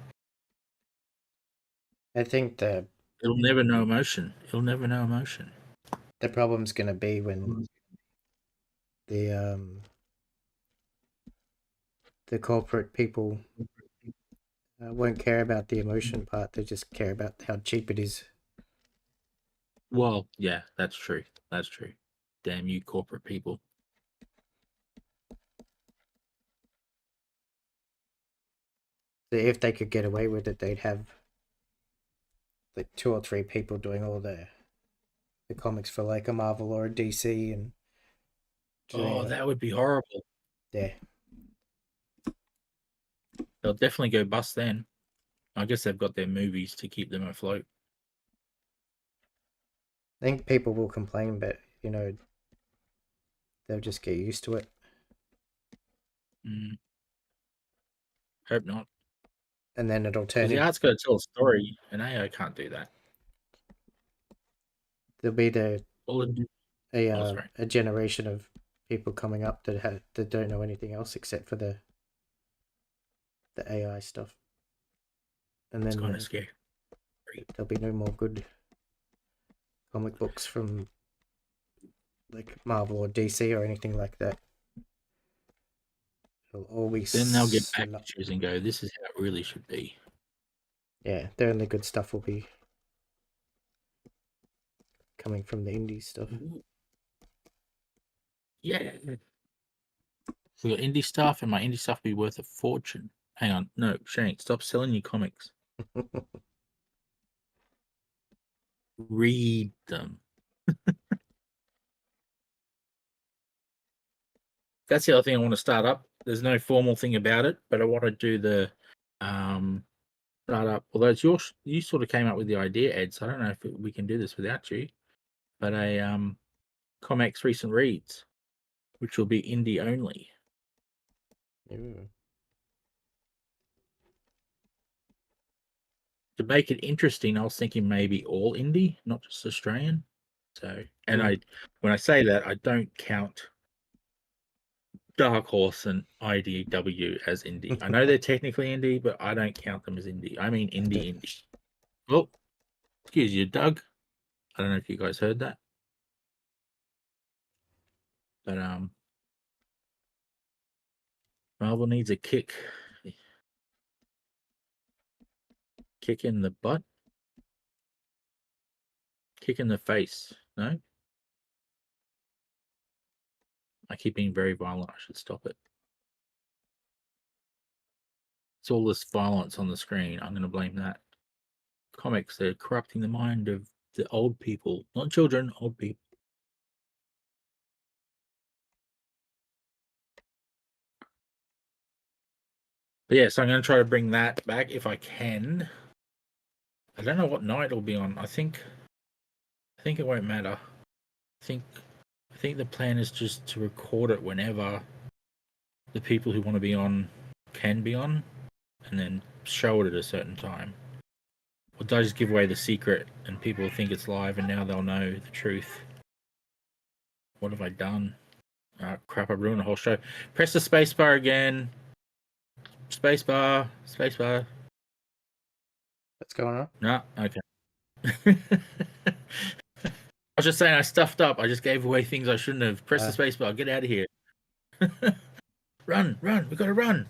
S1: I think the
S2: it'll never know emotion. It'll never know emotion.
S1: The problem's going to be when the corporate people won't care about the emotion part. They just care about how cheap it is.
S2: Well, yeah, that's true. That's true. Damn you, corporate people.
S1: If they could get away with it, they'd have like 2 or 3 people doing all the comics for like a Marvel or a DC, and
S2: Oh, that would be horrible.
S1: Yeah.
S2: They'll definitely go bust then. I guess they've got their movies to keep them afloat.
S1: I think people will complain, but they'll just get used to it.
S2: Hope not.
S1: and then it'll turn
S2: Because the
S1: in.
S2: art's got to tell a story, and AI can't do that.
S1: There'll be the
S2: All it sorry.
S1: a generation of people coming up that don't know anything else except for the AI stuff, and
S2: It's
S1: then
S2: kind of scary.
S1: there'll be no more good comic books from like Marvel or DC or anything like that. It'll always
S2: Then they'll get back to choose and go, this is how it really should be.
S1: Yeah, the only good stuff will be coming from the indie stuff.
S2: Yeah. We got indie stuff, and my indie stuff will be worth a fortune. Hang on. No, Shane, stop selling your comics. Read them. That's the other thing I want to start up. There's no formal thing about it, but I want to do the start up. Although it's you sort of came up with the idea, Ed. So I don't know if we can do this without you. But a Comex recent reads, which will be indie only.
S1: Ooh.
S2: To make it interesting, I was thinking maybe all indie, not just Australian. So, and when I say that, I don't count Dark Horse and IDW as indie. I know they're technically indie, but I don't count them as indie. I mean indie. Oh, excuse you, Doug. I don't know if you guys heard that. But Marvel needs a kick. Kick in the butt. Kick in the face. No? I keep being very violent. I should stop it. It's all this violence on the screen. I'm going to blame that. Comics, they're corrupting the mind of the old people. Not children, old people. But yeah, so I'm going to try to bring that back if I can. I don't know what night it'll be on. I think it won't matter. I think the plan is just to record it whenever the people who want to be on can be on, and then show it at a certain time. Or did I just give away the secret and people think it's live and now they'll know the truth? What have I done? Crap, I ruined the whole show. Press the spacebar again. Spacebar.
S1: What's going on?
S2: No, okay. I was just saying I stuffed up. I just gave away things I shouldn't have. Press the spacebar. Get out of here. Run. We gotta run.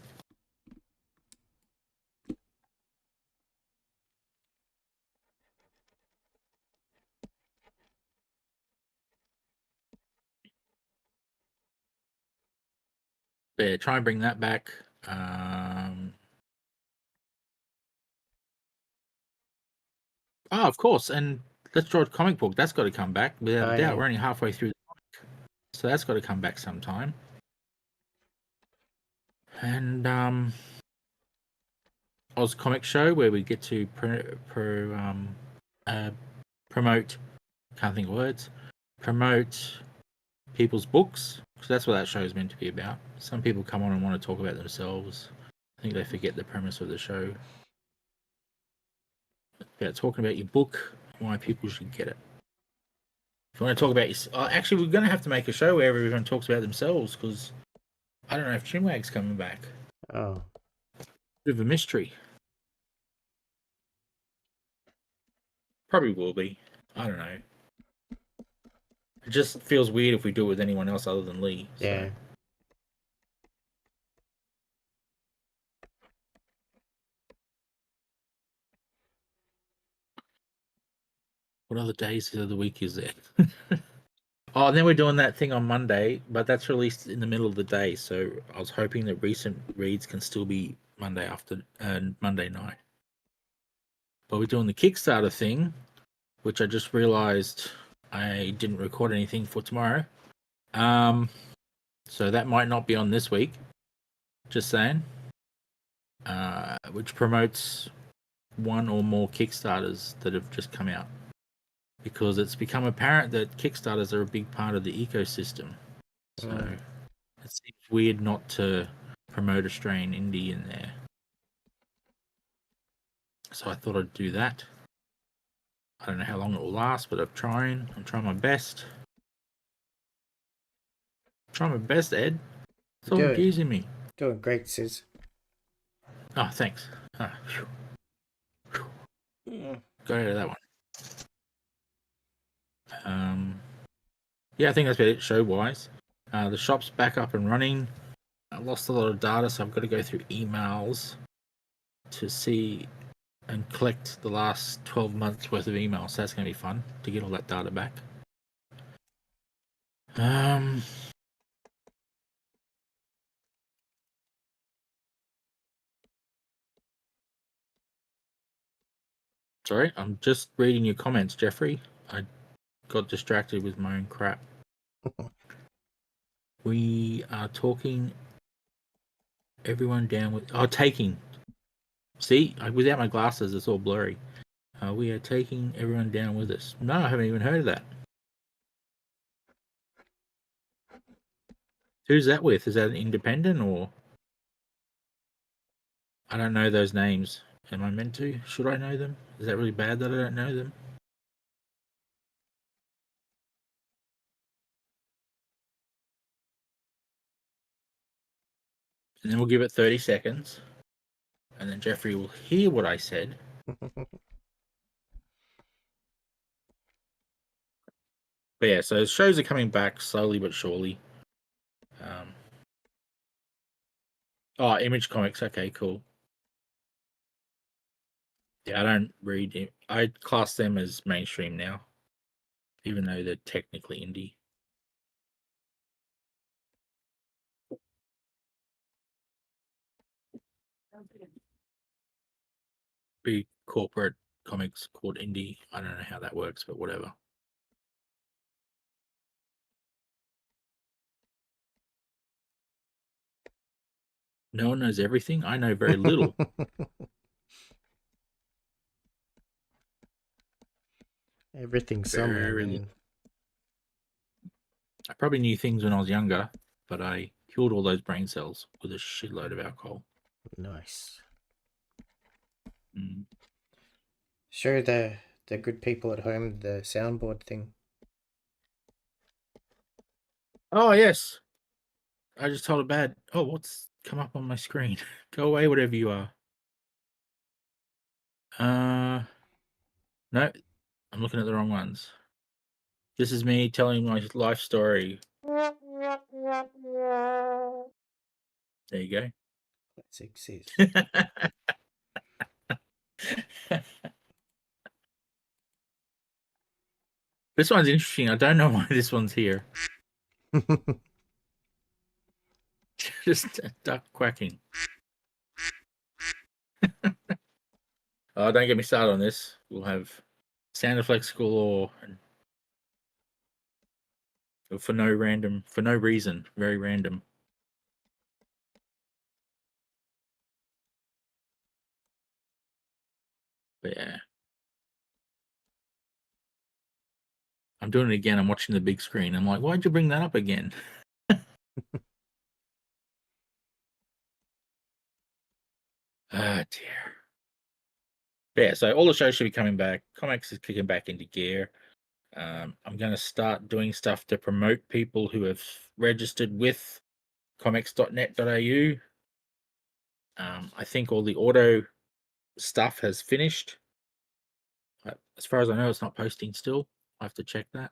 S2: Yeah, try and bring that back. Of course. And Let's Draw a Comic Book. That's got to come back without a doubt. We're only halfway through the comic, so that's got to come back sometime. And Oz Comic Show, where we get to promote. Can't think of words. Promote people's books, because that's what that show is meant to be about. Some people come on and want to talk about themselves. I think they forget the premise of the show. About talking about your book, why people should get it. If you want to talk about your... actually, we're going to have to make a show where everyone talks about themselves, because I don't know if Chinwag's coming back.
S1: Oh.
S2: Bit of a mystery. Probably will be. I don't know. It just feels weird if we do it with anyone else other than Lee.
S1: Yeah.
S2: So. What other days of the week is there? And then we're doing that thing on Monday, but that's released in the middle of the day. So I was hoping that recent reads can still be Monday night. But we're doing the Kickstarter thing, which I just realized I didn't record anything for tomorrow. So that might not be on this week. Just saying. Which promotes one or more Kickstarters that have just come out. Because it's become apparent that Kickstarters are a big part of the ecosystem. So it seems weird not to promote Australian indie in there. So I thought I'd do that. I don't know how long it will last, but I'm trying my best. Trying my best, Ed. Stop
S1: Do it.
S2: abusing me.
S1: Doing great, Sis.
S2: Oh, thanks. Got out of that one. Yeah, I think that's about it show-wise. The shop's back up and running. I lost a lot of data, so I've got to go through emails to see and collect the last 12 months worth of emails. So that's going to be fun to get all that data back. Sorry, I'm just reading your comments, Jeffrey. I got distracted with my own crap. We are talking everyone down with... Oh, taking. See, without my glasses, it's all blurry. We are taking everyone down with us. No, I haven't even heard of that. Who's that with? Is that an independent or... I don't know those names. Am I meant to? Should I know them? Is that really bad that I don't know them? And then we'll give it 30 seconds. And then Jeffrey will hear what I said. But yeah, so shows are coming back slowly but surely. Oh, Image Comics. Okay, cool. Yeah, I don't read it. I class them as mainstream now, even though they're technically indie. Big corporate comics called indie. I don't know how that works, but whatever. No one knows everything. I know very little.
S1: Everything's somewhere,
S2: Very
S1: man.
S2: little. I probably knew things when I was younger, but I killed all those brain cells with a shitload of alcohol.
S1: Nice.
S2: Mm.
S1: Show the good people at home the soundboard thing.
S2: Oh, yes. I just told it bad. Oh, what's come up on my screen? Go away, whatever you are. No, I'm looking at the wrong ones. This is me telling my life story. There you go.
S1: Classic Sis.
S2: This one's interesting. I don't know why this one's here. Just a duck quacking. Oh, don't get me started on this. We'll have sound effects galore and for no reason, very random. But yeah. I'm doing it again. I'm watching the big screen. I'm like, why'd you bring that up again? Ah, dear. But yeah, so all the shows should be coming back. Comics is kicking back into gear. I'm going to start doing stuff to promote people who have registered with comics.net.au. I think all the auto stuff has finished. As far as I know, it's not posting still. I have to check that.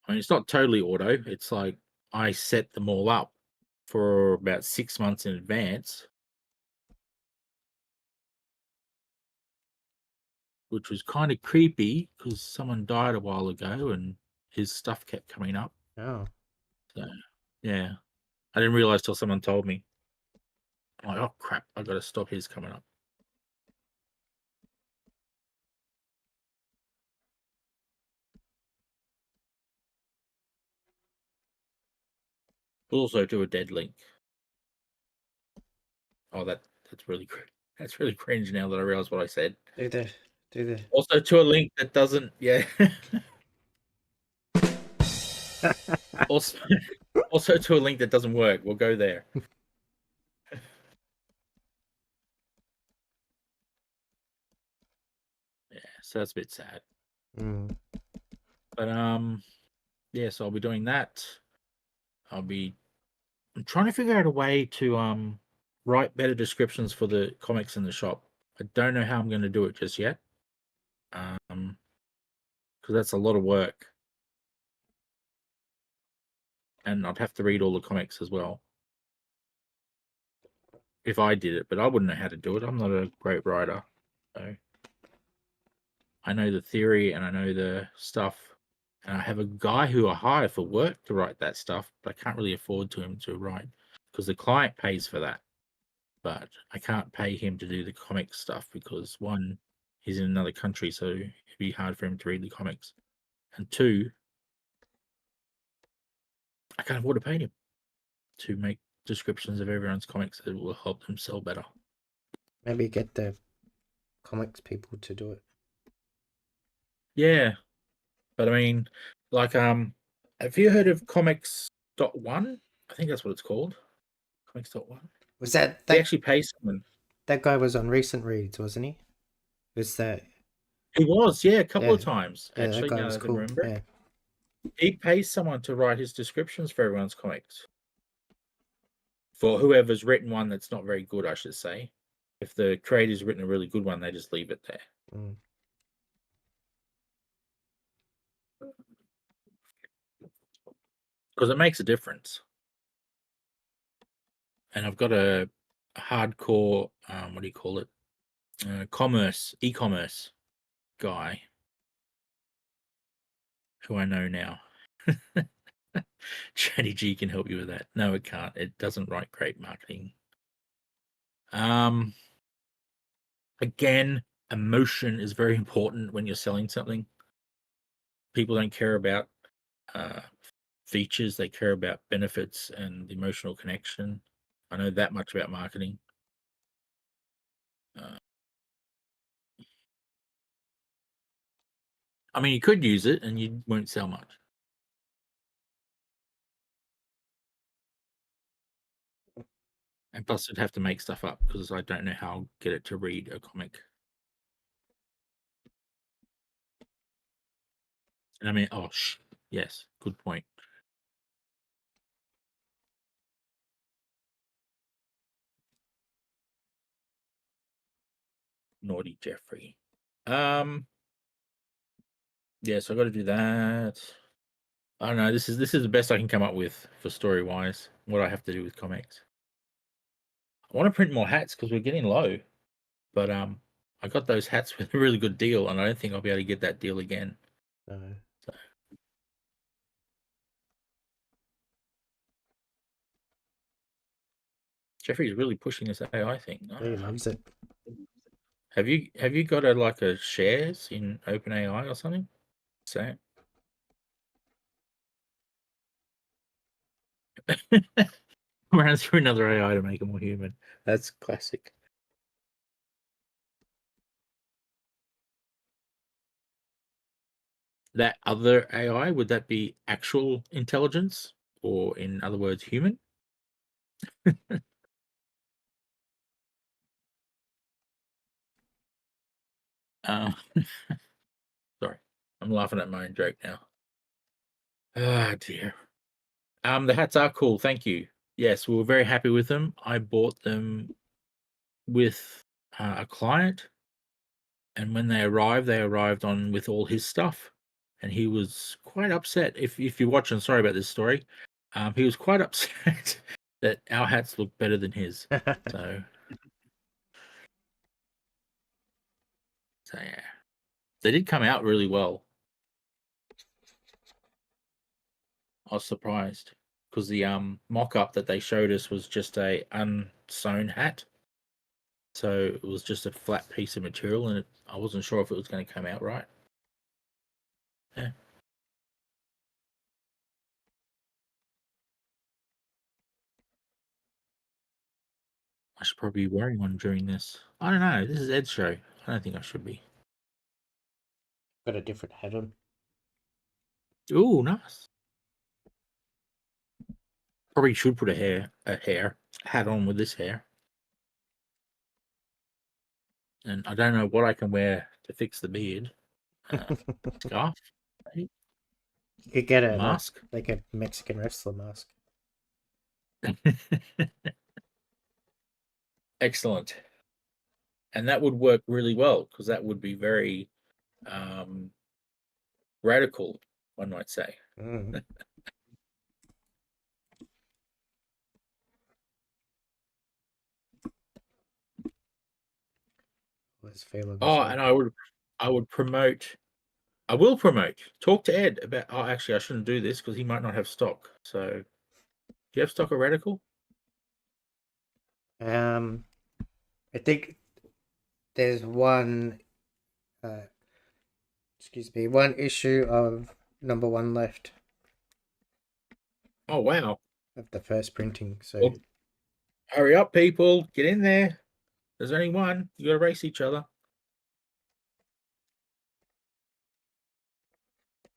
S2: I mean, it's not totally auto. It's like I set them all up for about 6 months in advance, which was kind of creepy because someone died a while ago and his stuff kept coming up.
S1: Oh.
S2: So, yeah. I didn't realize till someone told me. I'm like, oh, crap. I've got to stop his coming up. We'll also do a dead link. Oh, that's really that's really cringe now that I realize what I said.
S1: Do the
S2: Also to a link that doesn't, yeah. Also to a link that doesn't work. We'll go there. Yeah, so that's a bit sad.
S1: Mm.
S2: But yeah, so I'll be doing that. I'm trying to figure out a way to write better descriptions for the comics in the shop. I don't know how I'm going to do it just yet. Because that's a lot of work. And I'd have to read all the comics as well. If I did it, but I wouldn't know how to do it. I'm not a great writer. So I know the theory and I know the stuff. And I have a guy who I hire for work to write that stuff, but I can't really afford to him to write because the client pays for that. But I can't pay him to do the comic stuff because one, he's in another country, so it'd be hard for him to read the comics. And two, I can't afford to pay him to make descriptions of everyone's comics that will help them sell better.
S1: Maybe get the comics people to do it.
S2: Yeah. But I mean, like, have you heard of Comics.1? I think that's what it's called. Comics.1.
S1: Was that
S2: He actually pays someone.
S1: that guy was on Recent Reads, wasn't he? Was that
S2: He was, yeah, a couple of
S1: yeah,
S2: times,
S1: yeah, that
S2: actually,
S1: guy
S2: now
S1: was
S2: that I can
S1: cool.
S2: remember.
S1: Yeah.
S2: He pays someone to write his descriptions for everyone's comics. For whoever's written one that's not very good, I should say. If the creator's written a really good one, they just leave it there.
S1: Mm.
S2: Because it makes a difference. And I've got a hardcore, what do you call it? E-commerce guy who I know now. Chatty G can help you with that. No, it can't. It doesn't write great marketing. Again, emotion is very important when you're selling something. People don't care about features; they care about benefits and the emotional connection. I know that much about marketing. I mean, you could use it and you won't sell much. And plus, I'd have to make stuff up because I don't know how I'll get it to read a comic. And I mean, yes, good point. Naughty Jeffrey. Yeah, so I got to do that. I don't know. This is the best I can come up with for story wise. What I have to do with comics. I want to print more hats because we're getting low, but I got those hats with a really good deal, and I don't think I'll be able to get that deal again.
S1: No.
S2: So. Jeffrey's really pushing this AI thing.
S1: He loves it.
S2: Have you got a shares in OpenAI or something? So ran through another AI to make it more human. That's classic. That other AI, would that be actual intelligence, or in other words, human? Sorry, I'm laughing at my own joke now. Ah, dear. The hats are cool. Thank you. Yes, we were very happy with them. I bought them with a client, and when they arrived on with all his stuff, and he was quite upset. If you're watching, sorry about this story. He was quite upset that our hats look better than his. So yeah, they did come out really well. I was surprised because the mock-up that they showed us was just a unsewn hat, so it was just a flat piece of material, and I wasn't sure if it was going to come out right. Yeah. I should probably be wearing one during this. I don't know. This is Ed's show. I don't think I should be.
S1: Got a different hat on.
S2: Ooh, nice. Probably should put a hat on with this hair. And I don't know what I can wear to fix the beard. Scarf?
S1: You could get a
S2: Mask?
S1: like a Mexican wrestler mask.
S2: Excellent. And that would work really well because that would be very radical, one might say.
S1: Mm. Let's fail
S2: Oh, and I will promote. Talk to Ed about. Oh, actually, I shouldn't do this because he might not have stock. So, do you have stock of radical?
S1: I think there's one. One issue of #1 left
S2: Oh wow!
S1: of the first printing. So
S2: Well, hurry up, people! Get in there. There's only one. You got to race each other.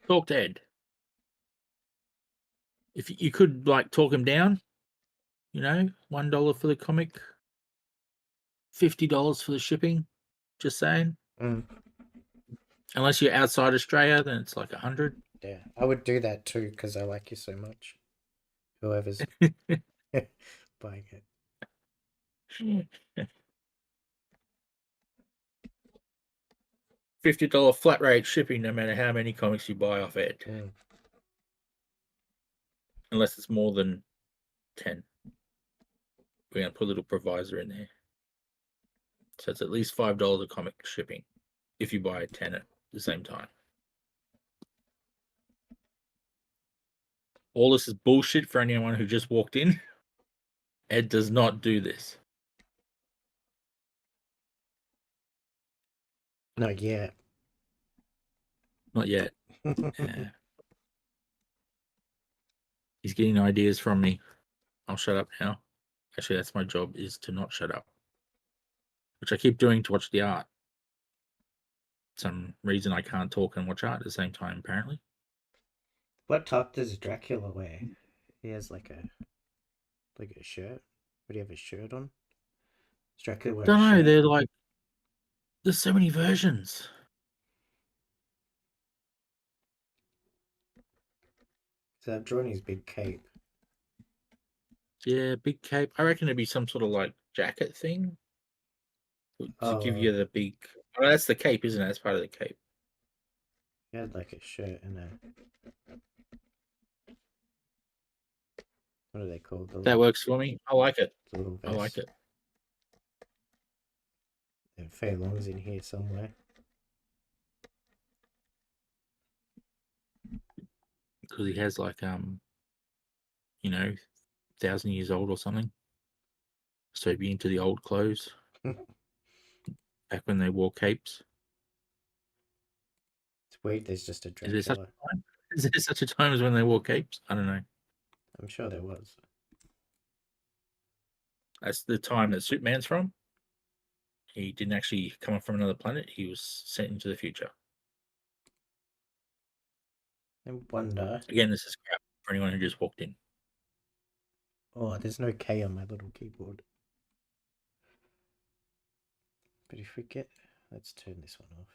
S2: Talk to Ed. If you could like talk him down, $1 for the comic, $50 for the shipping. Just saying. Unless you're outside Australia, then it's like 100.
S1: yeah, I would do that too because I like you so much. Whoever's buying it.
S2: $50 flat rate shipping, no matter how many comics you buy off Ed. Unless it's more than 10. We're going to put a little provisor in there. So it's at least $5 a comic shipping if you buy 10 at the same time. All this is bullshit for anyone who just walked in. Ed does not do this.
S1: Not yet.
S2: Not yet. Yeah. He's getting ideas from me. I'll shut up now. Actually, that's my job, is to not shut up. Which I keep doing to watch the art. Some reason I can't talk and watch art at the same time, apparently.
S1: What top does Dracula wear? He has like a shirt. Would he have a shirt on? Does Dracula wear
S2: Don't
S1: a
S2: know.
S1: shirt?
S2: There's so many versions.
S1: So I've drawn his big cape.
S2: Yeah, big cape. I reckon it'd be some sort of like jacket thing to give you the big. Oh, that's the cape, isn't it? That's part of the cape.
S1: He had like a shirt and a. What are they called?
S2: That works for me. I like it.
S1: The little
S2: I
S1: vest.
S2: like it.
S1: And Fei Long's in here somewhere.
S2: Because he has like 1,000 years old or something. So he'd be into the old clothes. Back when they wore capes.
S1: It's weird. There's just a Dracula.
S2: Is there such a time as when they wore capes? I don't know.
S1: I'm sure there was.
S2: That's the time that Superman's from. He didn't actually come up from another planet. He was sent into the future.
S1: I wonder.
S2: Again, this is crap for anyone who just walked in.
S1: Oh, there's no K on my little keyboard. But if we get... Let's turn this one off.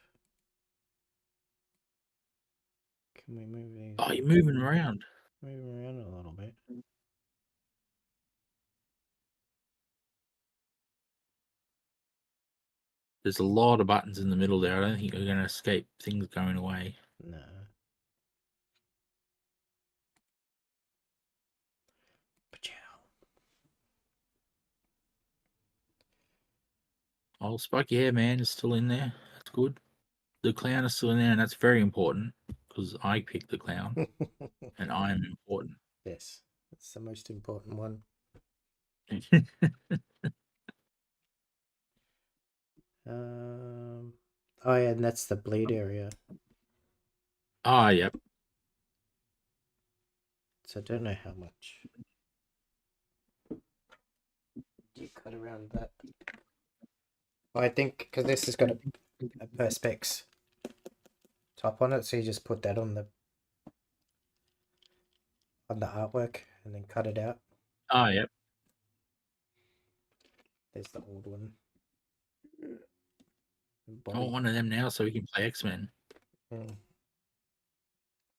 S1: Can we move these?
S2: Oh, you're moving around.
S1: Moving around a little bit.
S2: There's a lot of buttons in the middle there. I don't think you're going to escape things going away.
S1: No.
S2: Oh, spiky hair man is still in there. That's good. The clown is still in there, and that's very important because I picked the clown, and I am important.
S1: Yes, it's the most important one. Oh yeah, and that's the bleed area.
S2: Ah, yep.
S1: So I don't know how much. Do you cut around that? Oh, I think because this has got a perspex top on it, so you just put that on the artwork and then cut it out.
S2: Oh, yep.
S1: There's the old one.
S2: I
S1: Body.
S2: want one of them now so we can play X-Men.
S1: Mm.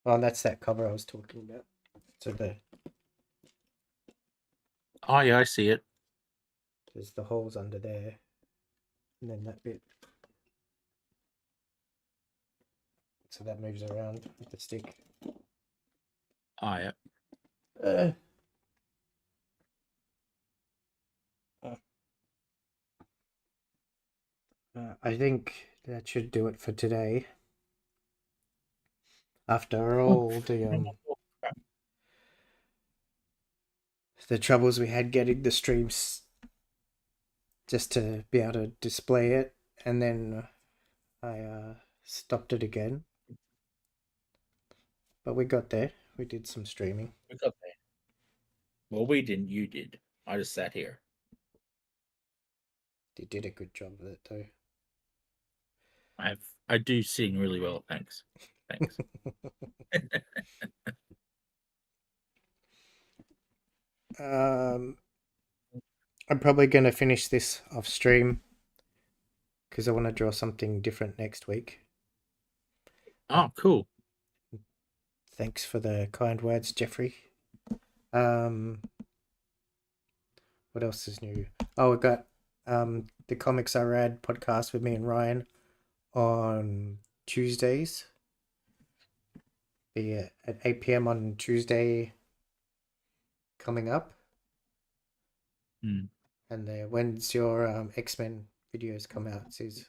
S1: Oh, that's that cover I was talking about. So
S2: Oh, yeah, I see it.
S1: there's the holes under there, and then that bit. So that moves around with the stick.
S2: Oh, yep.
S1: Uh, I think that should do it for today. After all the troubles we had getting the streams just to be able to display it, and then I stopped it again. But we got there. We did some streaming.
S2: We got there. Well, we didn't. You did. I just sat here.
S1: You did a good job of it, though.
S2: I do sing really well. Thanks. Thanks.
S1: I'm probably going to finish this off stream because I want to draw something different next week.
S2: Oh, cool.
S1: Thanks for the kind words, Jeffrey. What else is new? Oh, we got the Comics Are Rad podcast with me and Ryan on Tuesdays. Be at 8 p.m. on Tuesday coming up.
S2: Mm.
S1: And when's your X-Men videos come out, Sis?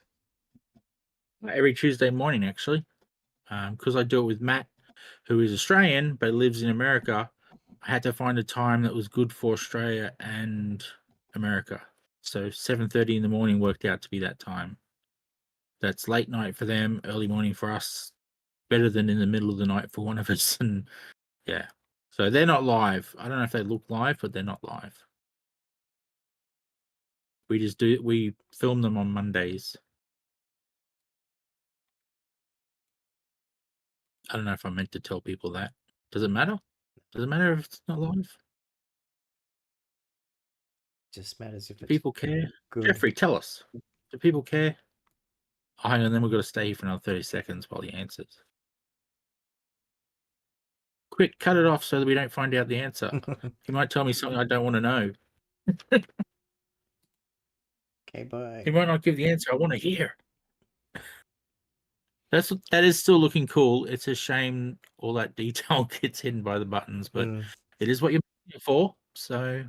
S2: Every Tuesday morning, actually, because I do it with Matt, who is Australian but lives in America. I had to find a time that was good for Australia and America. So 7:30 in the morning worked out to be that time. That's late night for them, early morning for us. Better than in the middle of the night for one of us. And yeah, so they're not live. I don't know if they look live, but they're not live. We film them on Mondays. I don't know if I meant to tell people that. Does it matter? Does it matter if it's not live?
S1: Just matters if
S2: Do
S1: it's
S2: people care?
S1: good.
S2: Jeffrey, tell us. Do people care? Oh, hang on, then we've got to stay here for another 30 seconds while he answers. Quick, cut it off so that we don't find out the answer. He might tell me something I don't want to know.
S1: Okay, bye.
S2: He might not give the answer I want to hear. That is still looking cool. It's a shame all that detail gets hidden by the buttons, but it is what you're here for. So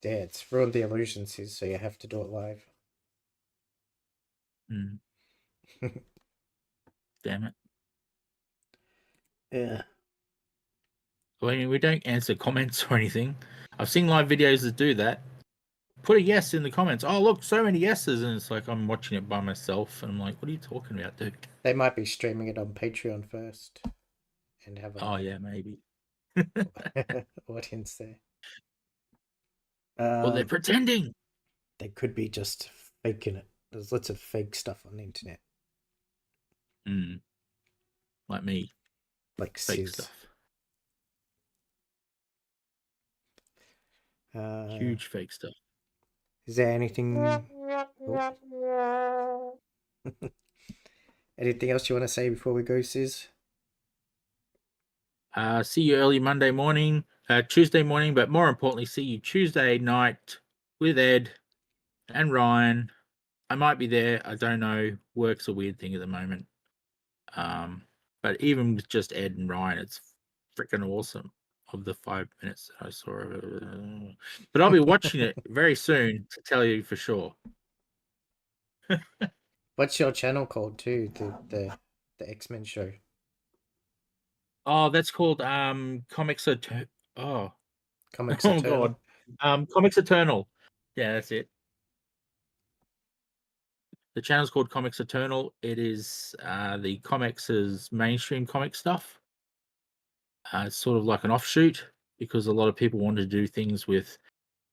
S1: yeah, it's ruined the illusion, Sis, so you have to do it live.
S2: Damn it.
S1: Yeah.
S2: Well, I mean, we don't answer comments or anything. I've seen live videos that do that. Put a yes in the comments. Oh, look, so many yeses. And it's like I'm watching it by myself. And I'm like, what are you talking about, dude?
S1: They might be streaming it on Patreon first and have
S2: Oh, yeah, maybe.
S1: audience there.
S2: Well, they're pretending.
S1: They could be just faking it. There's lots of fake stuff on the internet.
S2: Like me.
S1: Like
S2: fake
S1: Sis.
S2: stuff.
S1: Huge
S2: fake stuff.
S1: Is there anything... anything else you want to say before we go, Sis?
S2: See you early Monday morning, Tuesday morning, but more importantly, see you Tuesday night with Ed and Ryan. I might be there. I don't know. Work's a weird thing at the moment. But even with just Ed and Ryan, it's freaking awesome. Of the 5 minutes that I saw, but I'll be watching it very soon to tell you for sure.
S1: What's your channel called too? The X-Men show.
S2: Oh, that's called Comics
S1: Comics
S2: Oh
S1: Eternal.
S2: God, Comics Eternal. Yeah, that's it. The channel's called Comics Eternal. It is the comics' mainstream comic stuff. It's sort of like an offshoot because a lot of people wanted to do things with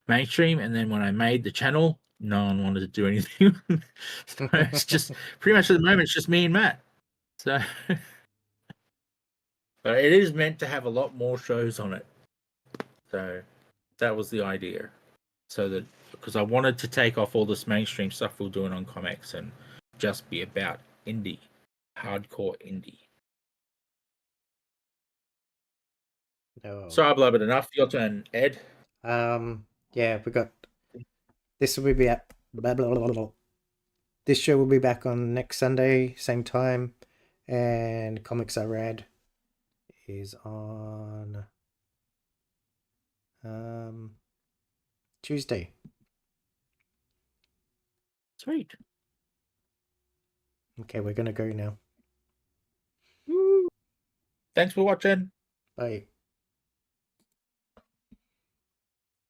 S2: mainstream, and then when I made the channel, no one wanted to do anything. So it's just pretty much at the moment it's just me and Matt. So But it is meant to have a lot more shows on it. So that was the idea. So that because I wanted to take off all this mainstream stuff we're doing on comics and just be about indie, hardcore indie.
S1: No.
S2: So I blubbered enough. Your turn, Ed.
S1: Yeah, we got this will be back. Blah, blah, blah, blah. This show will be back on next Sunday, same time, and Comics Are Rad is on Tuesday.
S2: Sweet.
S1: Okay, we're gonna go now.
S2: Woo. Thanks for watching.
S1: Bye.